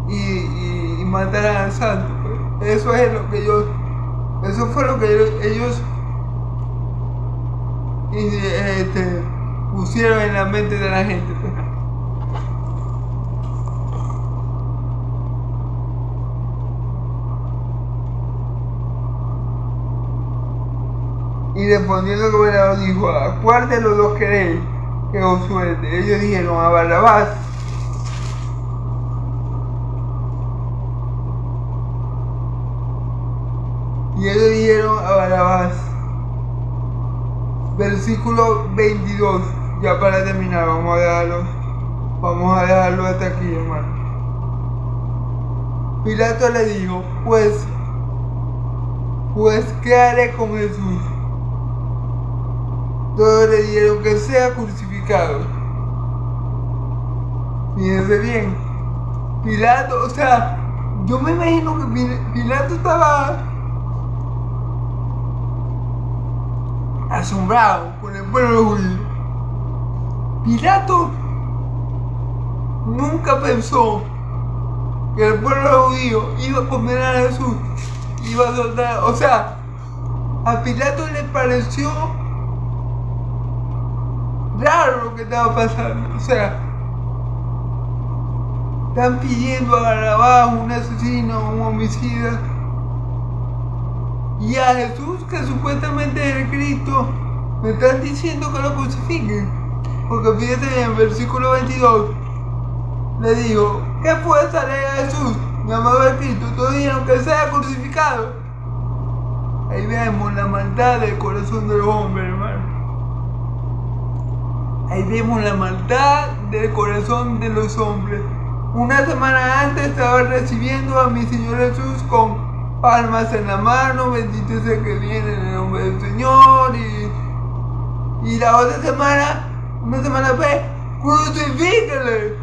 y mataran al santo, pues. Eso fue lo que ellos pusieron en la mente de la gente, pues. Y respondiendo el gobernador dijo: ¿a cuál de los dos queréis que os suelte? Ellos dijeron: a Barrabás. Y ellos dijeron: a Barrabás. Versículo 22, ya para terminar, vamos a dejarlo hasta aquí, hermano. Pilato le dijo: pues, ¿qué haré con Jesús? Todos le dijeron: que sea crucificado. Fíjense bien, Pilato, o sea, yo me imagino que Pilato estaba asombrado con el pueblo judío. Pilato nunca pensó que el pueblo judío iba a condenar a Jesús, iba a soltar, o sea, a Pilato le pareció raro lo que estaba pasando, o sea, están pidiendo a Barrabás, un asesino, un homicida, y a Jesús, que supuestamente es el Cristo, me están diciendo que lo crucifiquen. Porque fíjate en el versículo 22, le dijo, ¿qué fuerza le da a Jesús, mi amado Cristo? Todos dijeron que sea crucificado. Ahí vemos la maldad del corazón de los hombres, hermano. Ahí vemos la maldad del corazón de los hombres. Una semana antes estaba recibiendo a mi Señor Jesús con palmas en la mano, bendito sea que viene en el nombre del Señor, y la otra semana, una semana después, crucifícale.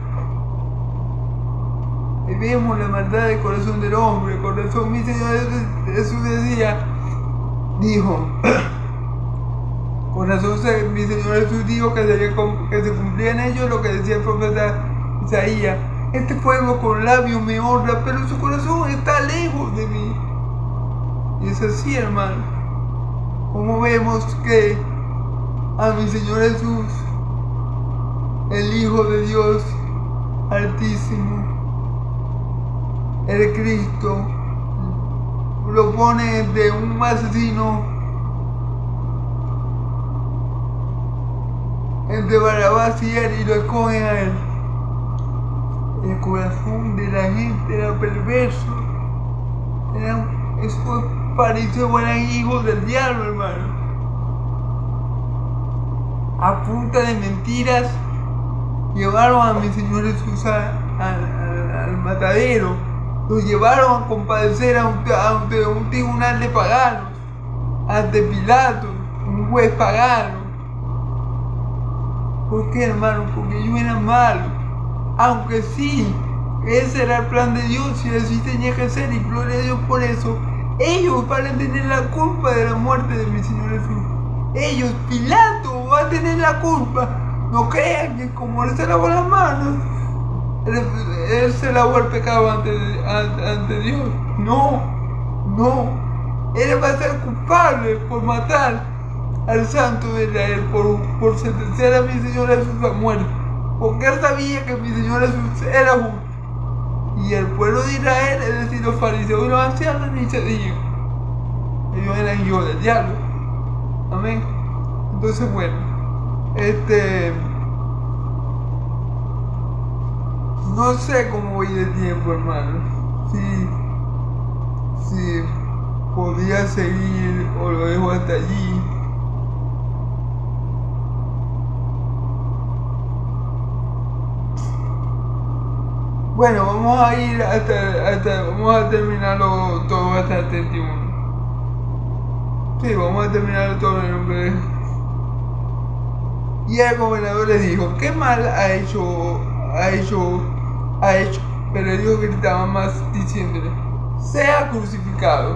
Y vemos la maldad del corazón del hombre. Con razón mi Señor Jesús dijo, con razón mi Señor Jesús dijo que se cumplía en ellos lo que decía el profeta Isaías. Este pueblo con labios me honra, pero su corazón está lejos de mí. Y es así, hermano, como vemos que a mi Señor Jesús, el Hijo de Dios Altísimo, el Cristo, lo pone de un asesino entre Barrabás y él, y lo escogen a él. El corazón de la gente era perverso. Esos fariseos eran hijos del diablo, hermano. A punta de mentiras llevaron a mi Señor Jesús al matadero. Lo llevaron a compadecer ante un tribunal de paganos, ante Pilato, un juez pagano. ¿Por qué, hermano? Porque ellos eran malos. Aunque sí, ese era el plan de Dios y así tenía que ser, y gloria a Dios por eso. Ellos van a tener la culpa de la muerte de mi Señor Jesús. Ellos, Pilato, va a tener la culpa. No crean que como él se lavó las manos, él se lavó el pecado ante Dios. No. Él va a ser culpable por matar al santo de Israel, por sentenciar a mi Señor Jesús a muerte. Porque él sabía que mi Señor Jesús era justo. Y el pueblo de Israel, es decir, los fariseos y los ancianos, ni se digan. Ellos eran hijos del diablo. Amén. Entonces, bueno, no sé cómo voy de tiempo, hermano. Si podía seguir o lo dejo hasta allí. Bueno, vamos a ir vamos a terminarlo todo hasta el 31. Sí, vamos a terminarlo todo en el nombre de... Y el gobernador les dijo, ¿qué mal ha hecho? Pero ellos gritaban más diciéndole, sea crucificado.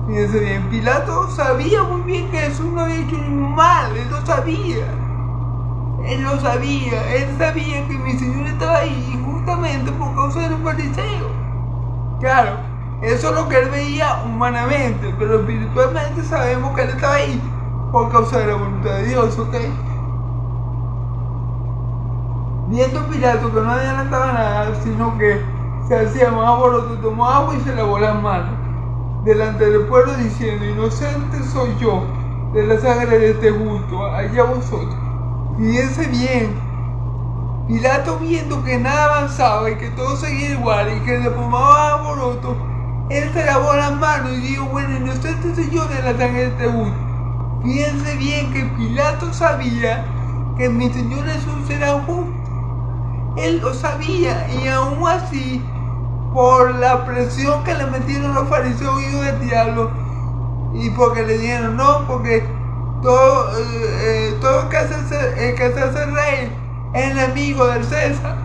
Fíjense bien, Pilato sabía muy bien que Jesús no había hecho ningún mal, él lo sabía. Él sabía que mi Señor estaba ahí justamente por causa de los fariseos. Claro, eso es lo que él veía humanamente, pero espiritualmente sabemos que él estaba ahí por causa de la voluntad de Dios, ¿ok? Viendo Pilato que no adelantaba nada, sino que se hacía más alboroto, tomó agua y se lavó las manos delante del pueblo diciendo, inocente soy yo de la sangre de este justo, allá vosotros. Fíjense bien, Pilato viendo que nada avanzaba y que todo seguía igual y que se formaba alboroto, él se lavó las manos y dijo, bueno, inocente soy yo de la sangre de este justo. Fíjense bien que Pilato sabía que mi Señor Jesús era justo. Él lo sabía, y aún así, por la presión que le metieron los fariseos hijos del diablo, y porque le dijeron no, porque todo el que se hace rey es enemigo del César.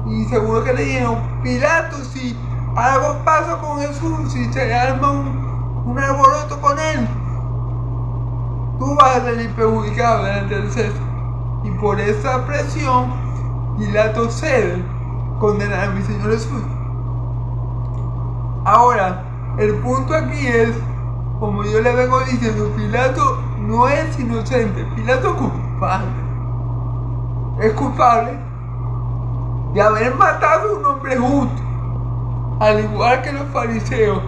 Y seguro que le dijeron, Pilato, si algo pasa con Jesús, si se arma un alboroto con él, tú vas a salir perjudicado delante del César. Y por esa presión, Pilato cede condenar a mi Señor Jesús. Ahora, el punto aquí es, como yo le vengo diciendo, Pilato no es inocente, Pilato es culpable. Es culpable de haber matado a un hombre justo, al igual que los fariseos.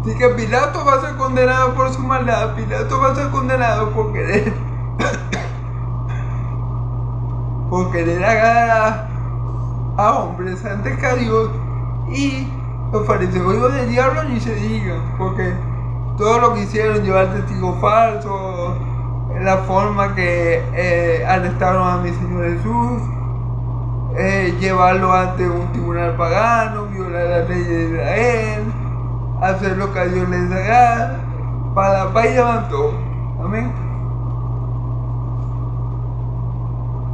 Así que Pilato va a ser condenado por su maldad, Pilato va a ser condenado por querer agradar a hombres antes que a Dios. Y los fariseos, hijos del diablo, ni se digan, porque todo lo que hicieron, llevar testigos falsos, la forma que arrestaron a mi Señor Jesús, llevarlo ante un tribunal pagano, violar la ley de Israel, hacer lo que a Dios les haga, para la paz y levantó. Amén.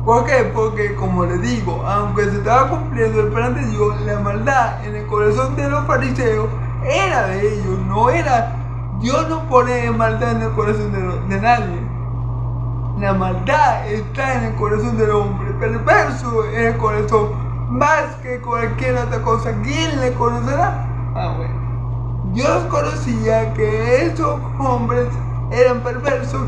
¿Por qué? Porque, como les digo, aunque se estaba cumpliendo el plan de Dios, la maldad en el corazón de los fariseos era de ellos, no era. Dios no pone maldad en el corazón de nadie. La maldad está en el corazón del hombre, perverso en el corazón, más que cualquier otra cosa. ¿Quién le conocerá? Bueno, Dios conocía que esos hombres eran perversos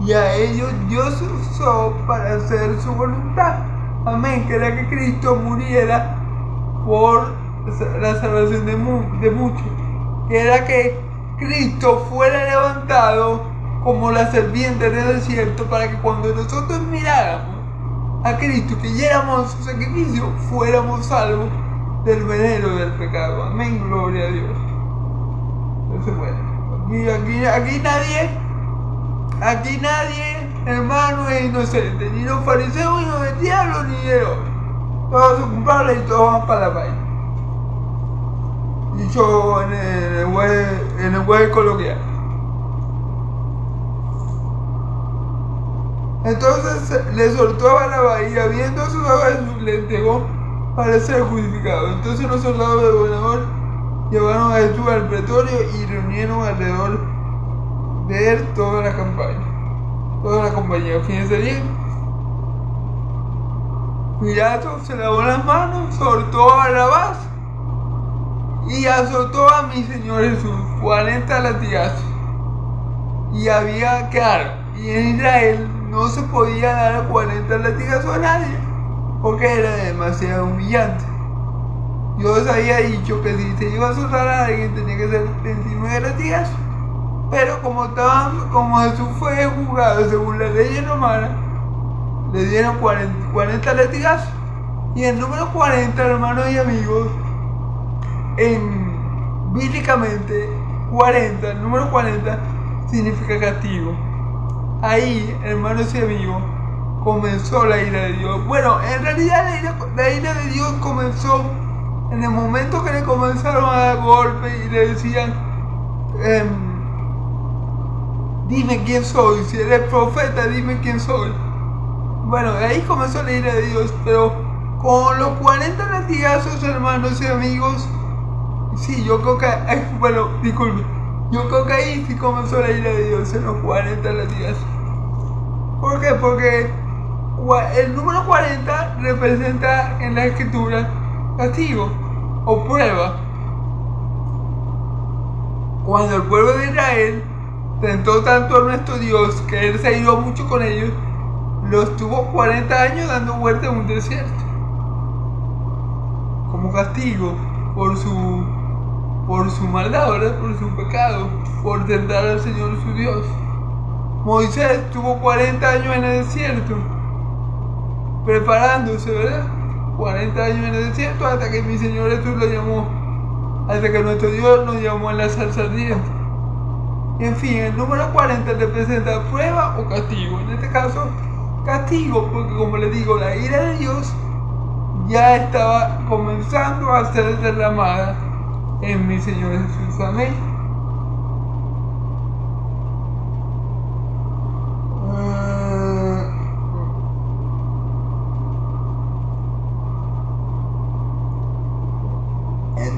y a ellos Dios usó para hacer su voluntad. Amén, que era que Cristo muriera por la salvación de muchos, que era que Cristo fuera levantado como la serpiente del desierto, para que cuando nosotros miráramos a Cristo, que yéramos su sacrificio, fuéramos salvos del veneno del pecado. Amén, gloria a Dios. Eso es bueno. Aquí nadie, hermano, es inocente, ni los fariseos, ni los del diablo, ni de Dios. Todos son culpables y todos van para la país. Dicho en el web coloquial. Entonces le soltó a Barrabás y habiendo soltado a Jesús le entregó para ser justificado. Entonces los soldados del gobernador llevaron a Jesús al pretorio y reunieron alrededor de él toda la compañía. Fíjense bien. Pilato se lavó las manos, soltó a Barrabás y azotó a mi Señor Jesús 40 latigazos. Y había, claro, y en Israel no se podía dar 40 latigazos a nadie, porque era demasiado humillante. Dios había dicho que si se iba a azotar a alguien tenía que ser 29 latigazos. Pero como Jesús fue juzgado según la ley romana, le dieron 40 latigazos. Y el número 40, hermanos y amigos, bíblicamente 40, el número 40 significa castigo. Ahí, hermanos y amigos, comenzó la ira de Dios. Bueno, en realidad la ira de Dios comenzó en el momento que le comenzaron a dar golpes y le decían, dime quién soy, si eres profeta, dime quién soy. Bueno, ahí comenzó la ira de Dios, pero con los 40 latigazos, hermanos y amigos, sí, yo creo que, bueno, disculpe, yo creo que ahí sí comenzó la ira de Dios, en los 40 latigazos. ¿Por qué? Porque el número 40 representa en la escritura castigo o prueba. Cuando el pueblo de Israel tentó tanto a nuestro Dios que Él se ayudó mucho con ellos, los tuvo 40 años dando vueltas en un desierto como castigo por su maldad, ¿verdad? Por su pecado, por tentar al Señor su Dios. Moisés tuvo 40 años en el desierto preparándose, ¿verdad? 40 años en el desierto hasta que mi Señor Jesús lo llamó, hasta que nuestro Dios nos llamó en la salsa ardiente. En fin, el número 40 representa prueba o castigo. En este caso, castigo, porque como les digo, la ira de Dios ya estaba comenzando a ser derramada en mi Señor Jesús. Amén.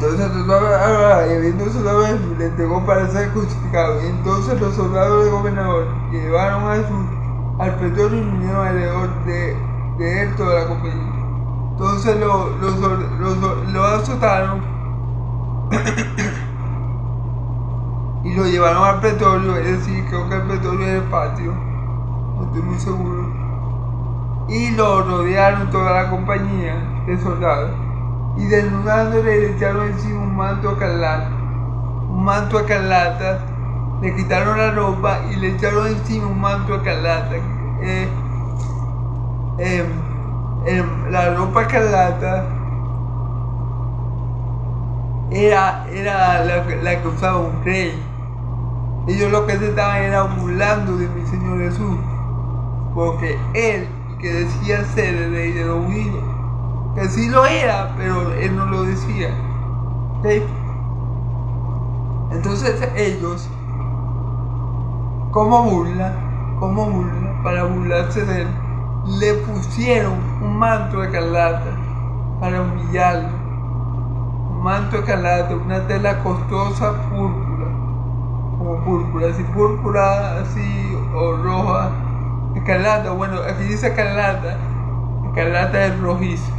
Entonces los soldados, y habiendo soldados, le entregó para ser crucificado. Y entonces los soldados del gobernador llevaron al pretorio y vinieron alrededor de él toda la compañía. Entonces lo azotaron y lo llevaron al pretorio, es decir, creo que el pretorio es el patio, no estoy muy seguro. Y lo rodearon toda la compañía de soldados. Y desnudándole le echaron encima un manto escarlata, le quitaron la ropa y le echaron encima un manto escarlata. La ropa escarlata era la que usaba un rey. Ellos lo que se estaban era burlando de mi Señor Jesús, porque él, que decía ser el rey de los judíos, que sí lo era, pero él no lo decía. ¿Okay? Entonces ellos, como burla, para burlarse de él, le pusieron un manto escarlata para humillarlo. Un manto escarlata, una tela costosa púrpura, así, o roja, escarlata. Bueno, aquí dice escarlata es rojizo,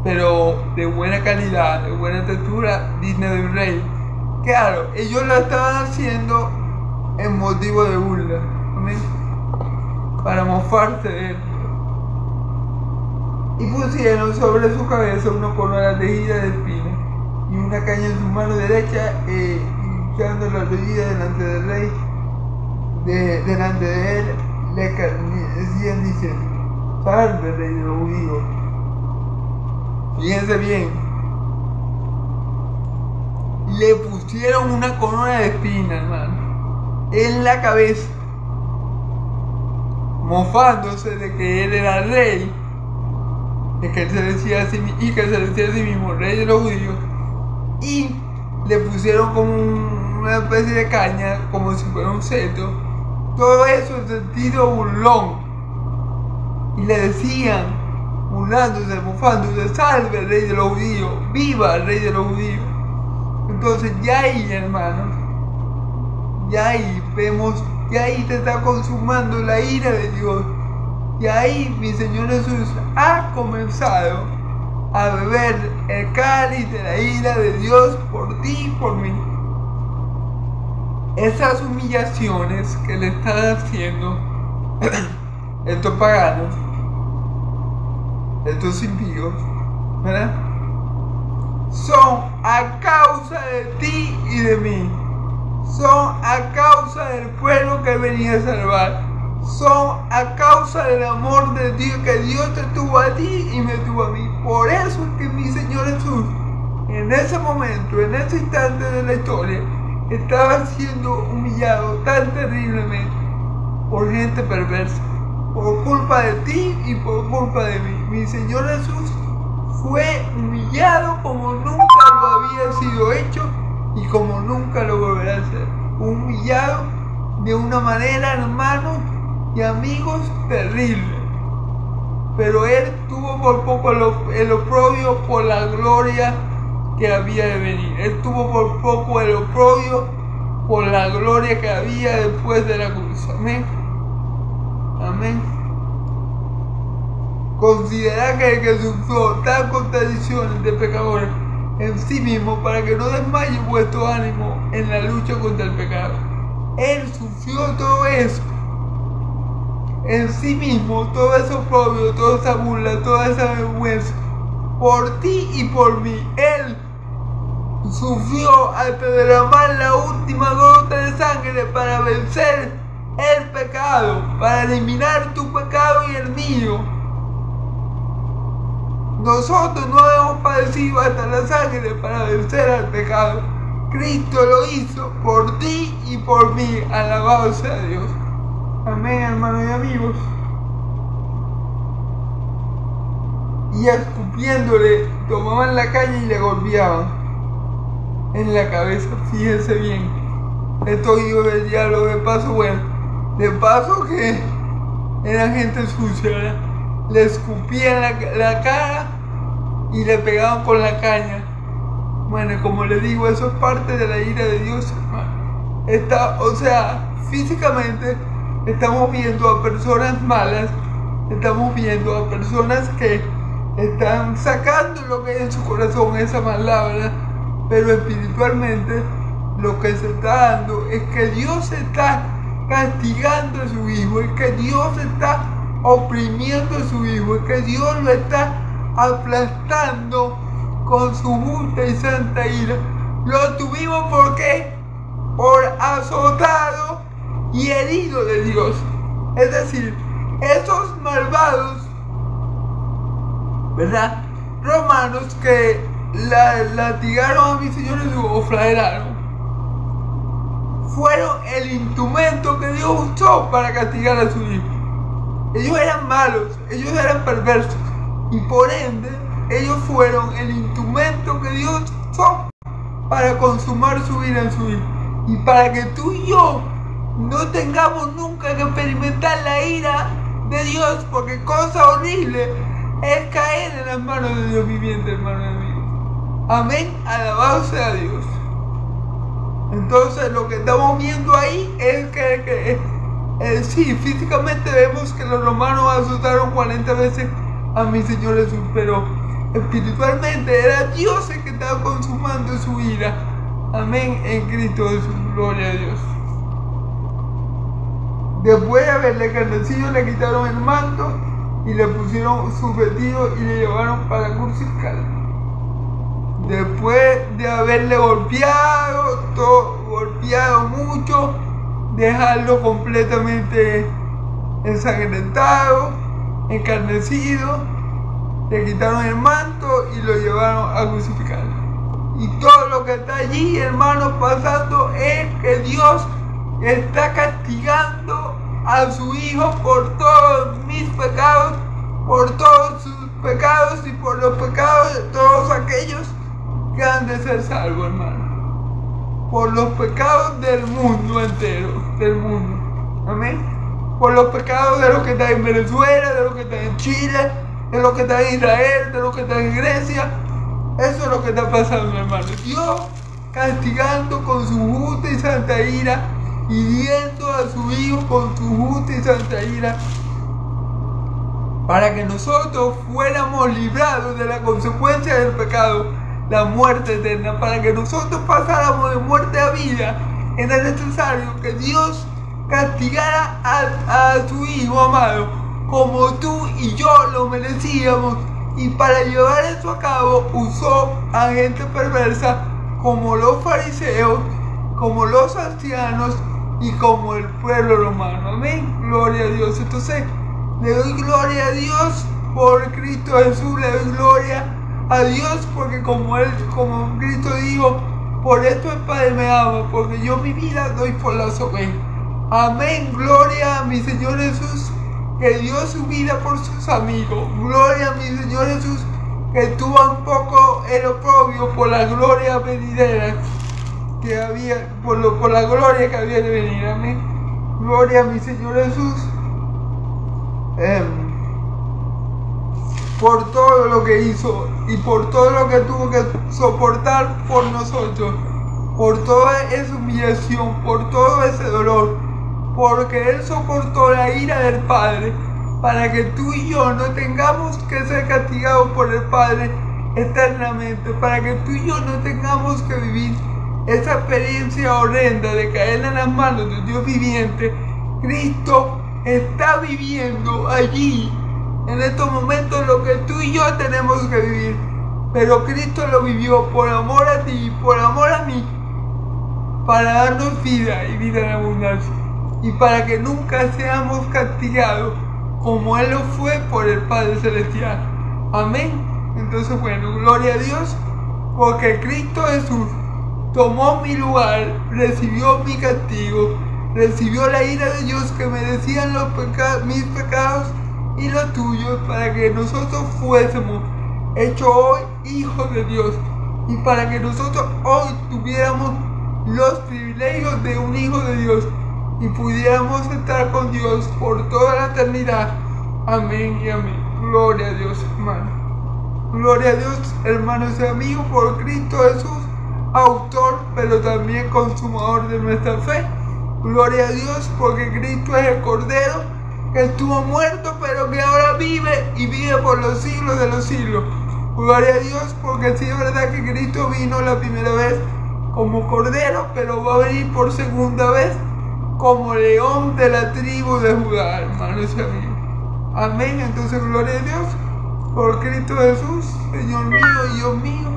pero de buena calidad, de buena textura, digna de un rey. Claro, ellos lo estaban haciendo en motivo de burla, ¿amén? Para mofarse de él. Y pusieron sobre su cabeza una corona tejida de espinas y una caña en su mano derecha, y echando la rodilla delante del rey, delante de él, le decían diciendo: salve, rey de los judíos. Fíjense bien, le pusieron una corona de espinas, hermano, en la cabeza, mofándose de que él era rey, de que él se decía así, y que se decía a sí mismo rey de los judíos, y le pusieron como una especie de caña, como si fuera un cetro, todo eso en sentido burlón, y le decían, burlándose, mofándose: salve el rey de los judíos, viva el rey de los judíos. Entonces ya ahí, hermanos, ya ahí vemos, ya ahí se está consumando la ira de Dios. Y ahí mi Señor Jesús ha comenzado a beber el cáliz de la ira de Dios por ti y por mí. Esas humillaciones que le están haciendo estos paganos, estos impíos, ¿verdad?, son a causa de ti y de mí. Son a causa del pueblo que venía a salvar. Son a causa del amor de Dios, que Dios te tuvo a ti y me tuvo a mí. Por eso es que mi Señor Jesús, en ese momento, en ese instante de la historia, estaba siendo humillado tan terriblemente por gente perversa, por culpa de ti y por culpa de mí. Mi Señor Jesús fue humillado como nunca lo había sido hecho y como nunca lo volverá a ser. Humillado de una manera, hermanos y amigos, terrible. Pero él tuvo por poco el oprobio por la gloria que había de venir. Él tuvo por poco el oprobio por la gloria que había después de la cruz. Amén. Amén. Considera que el que sufrió tal contradicciones de pecadores en sí mismo, para que no desmaye vuestro ánimo en la lucha contra el pecado. Él sufrió todo eso en sí mismo, todo eso propio, toda esa burla, toda esa vergüenza, por ti y por mí. Él sufrió hasta derramar la última gota de sangre para vencer el pecado, para eliminar tu pecado y el mío. Nosotros no hemos padecido hasta la sangre para vencer al pecado. Cristo lo hizo por ti y por mí. Alabado sea Dios. Amén, hermanos y amigos. Y escupiéndole, tomaban la caña y le golpeaban en la cabeza. Fíjense bien, estos hijos del diablo, de paso, bueno, de paso que eran gente sucia, ¿verdad? Le escupían la cara y le pegaban con la caña Bueno, como le digo, eso es parte de la ira de Dios, hermano. O sea, físicamente estamos viendo a personas malas, estamos viendo a personas que están sacando lo que hay en su corazón, esa palabra, pero espiritualmente lo que se está dando es que Dios está castigando a su hijo, es que Dios está oprimiendo a su hijo, es que Dios lo está aplastando con su justa y santa ira. Lo tuvimos ¿por qué? Por azotado y herido de Dios. Es decir, esos malvados, ¿verdad?, romanos que latigaron a mi Señor Jesús o flagelaron, fueron el instrumento que Dios usó para castigar a su hijo. Ellos eran malos, ellos eran perversos, y por ende ellos fueron el instrumento que Dios usó para consumar su ira en su hijo. Y para que tú y yo no tengamos nunca que experimentar la ira de Dios, porque cosa horrible es caer en las manos de Dios viviente, hermano amigo. Amén, alabado sea Dios. Entonces lo que estamos viendo ahí es que sí, físicamente vemos que los romanos azotaron 40 veces a mi Señor Jesús, pero espiritualmente era Dios el que estaba consumando su ira. Amén, en Cristo Jesús, gloria a Dios. Después de haberle escarnecido, le quitaron el manto y le pusieron su vestido y le llevaron para crucificarlo. Después de haberle golpeado mucho, dejarlo completamente ensangrentado, encarnecido, le quitaron el manto y lo llevaron a crucificarlo. Y todo lo que está allí, hermanos, pasando es que Dios está castigando a su hijo por todos mis pecados, por todos sus pecados y por los pecados de todos aquellos que han de ser salvos, hermano. Por los pecados del mundo entero, del mundo. Amén. Por los pecados de los que están en Venezuela, de los que están en Chile, de los que están en Israel, de los que están en Grecia. Eso es lo que está pasando, hermano. Dios castigando con su justa y santa ira, hiriendo a su hijo con su justa y santa ira, para que nosotros fuéramos librados de la consecuencia del pecado, la muerte eterna. Para que nosotros pasáramos de muerte a vida, era necesario que Dios castigara a su hijo amado como tú y yo lo merecíamos. Y para llevar eso a cabo usó a gente perversa como los fariseos, como los ancianos y como el pueblo romano. Amén, gloria a Dios. Entonces le doy gloria a Dios por Cristo Jesús, le doy gloria a Dios porque como Cristo dijo, por esto el Padre me ama, porque yo mi vida doy por las ovejas. Amén, gloria a mi Señor Jesús, que dio su vida por sus amigos. Gloria a mi Señor Jesús, que tuvo un poco el oprobio por la gloria venidera que había, por la gloria que había de venir. Amén. Gloria a mi Señor Jesús, por todo lo que hizo y por todo lo que tuvo que soportar por nosotros, por toda esa humillación, por todo ese dolor, porque Él soportó la ira del Padre, para que tú y yo no tengamos que ser castigados por el Padre eternamente, para que tú y yo no tengamos que vivir esa experiencia horrenda de caer en las manos de Dios viviente. Cristo está viviendo allí, en estos momentos, lo que tú y yo tenemos que vivir, pero Cristo lo vivió por amor a ti, por amor a mí, para darnos vida y vida en abundancia, y para que nunca seamos castigados como Él lo fue por el Padre Celestial. Amén. Entonces, bueno, gloria a Dios, porque Cristo Jesús tomó mi lugar, recibió mi castigo, recibió la ira de Dios que merecían mis pecados y los tuyos, para que nosotros fuésemos hechos hoy hijos de Dios, y para que nosotros hoy tuviéramos los privilegios de un hijo de Dios y pudiéramos estar con Dios por toda la eternidad. Amén y amén. Gloria a Dios, hermano. Gloria a Dios, hermanos y amigos, por Cristo Jesús, autor, pero también consumador de nuestra fe. Gloria a Dios, porque Cristo es el Cordero que estuvo muerto, pero que ahora vive y vive por los siglos de los siglos. Gloria a Dios, porque sí es verdad que Cristo vino la primera vez como Cordero, pero va a venir por segunda vez como León de la tribu de Judá, hermanos y amigos. Amén. Entonces, gloria a Dios por Cristo Jesús, Señor mío y Dios mío.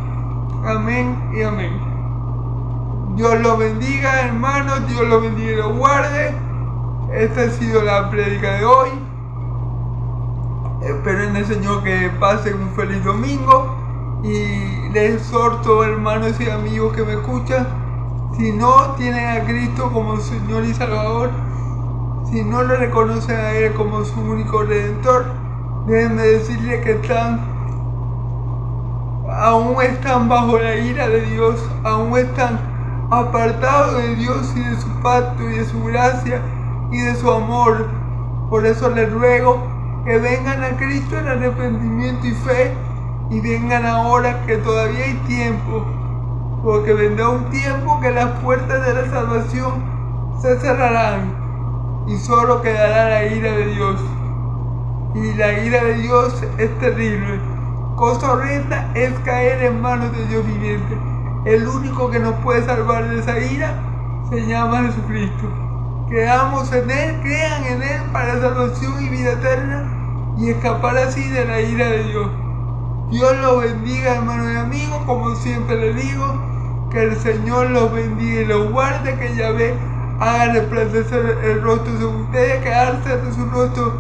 Amén y amén. Dios los bendiga, hermanos. Dios los bendiga y los guarde. Esta ha sido la prédica de hoy. Espero en el Señor que pasen un feliz domingo. Y les exhorto, hermanos y amigos que me escuchan, si no tienen a Cristo como Señor y Salvador, si no le reconocen a Él como su único Redentor, déjenme decirles que aún están bajo la ira de Dios, aún están apartados de Dios y de su pacto y de su gracia y de su amor. Por eso les ruego que vengan a Cristo en arrepentimiento y fe, y vengan ahora que todavía hay tiempo, porque vendrá un tiempo que las puertas de la salvación se cerrarán y solo quedará la ira de Dios. Y la ira de Dios es terrible. Cosa horrenda es caer en manos de Dios viviente. El único que nos puede salvar de esa ira se llama Jesucristo. Creamos en Él, crean en Él para salvación y vida eterna y escapar así de la ira de Dios. Dios los bendiga, hermanos y amigos, como siempre les digo, que el Señor los bendiga y los guarde, que Yahvé haga resplandecer el rostro sobre ustedes, que alce su rostro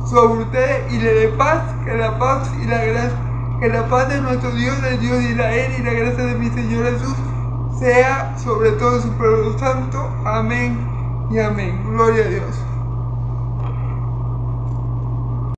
sobre ustedes y le dé paz, que la paz y la gracia, que la paz de nuestro Dios, el Dios de Israel, y la gracia de mi Señor Jesús sea sobre todo su pueblo santo. Amén y amén. Gloria a Dios.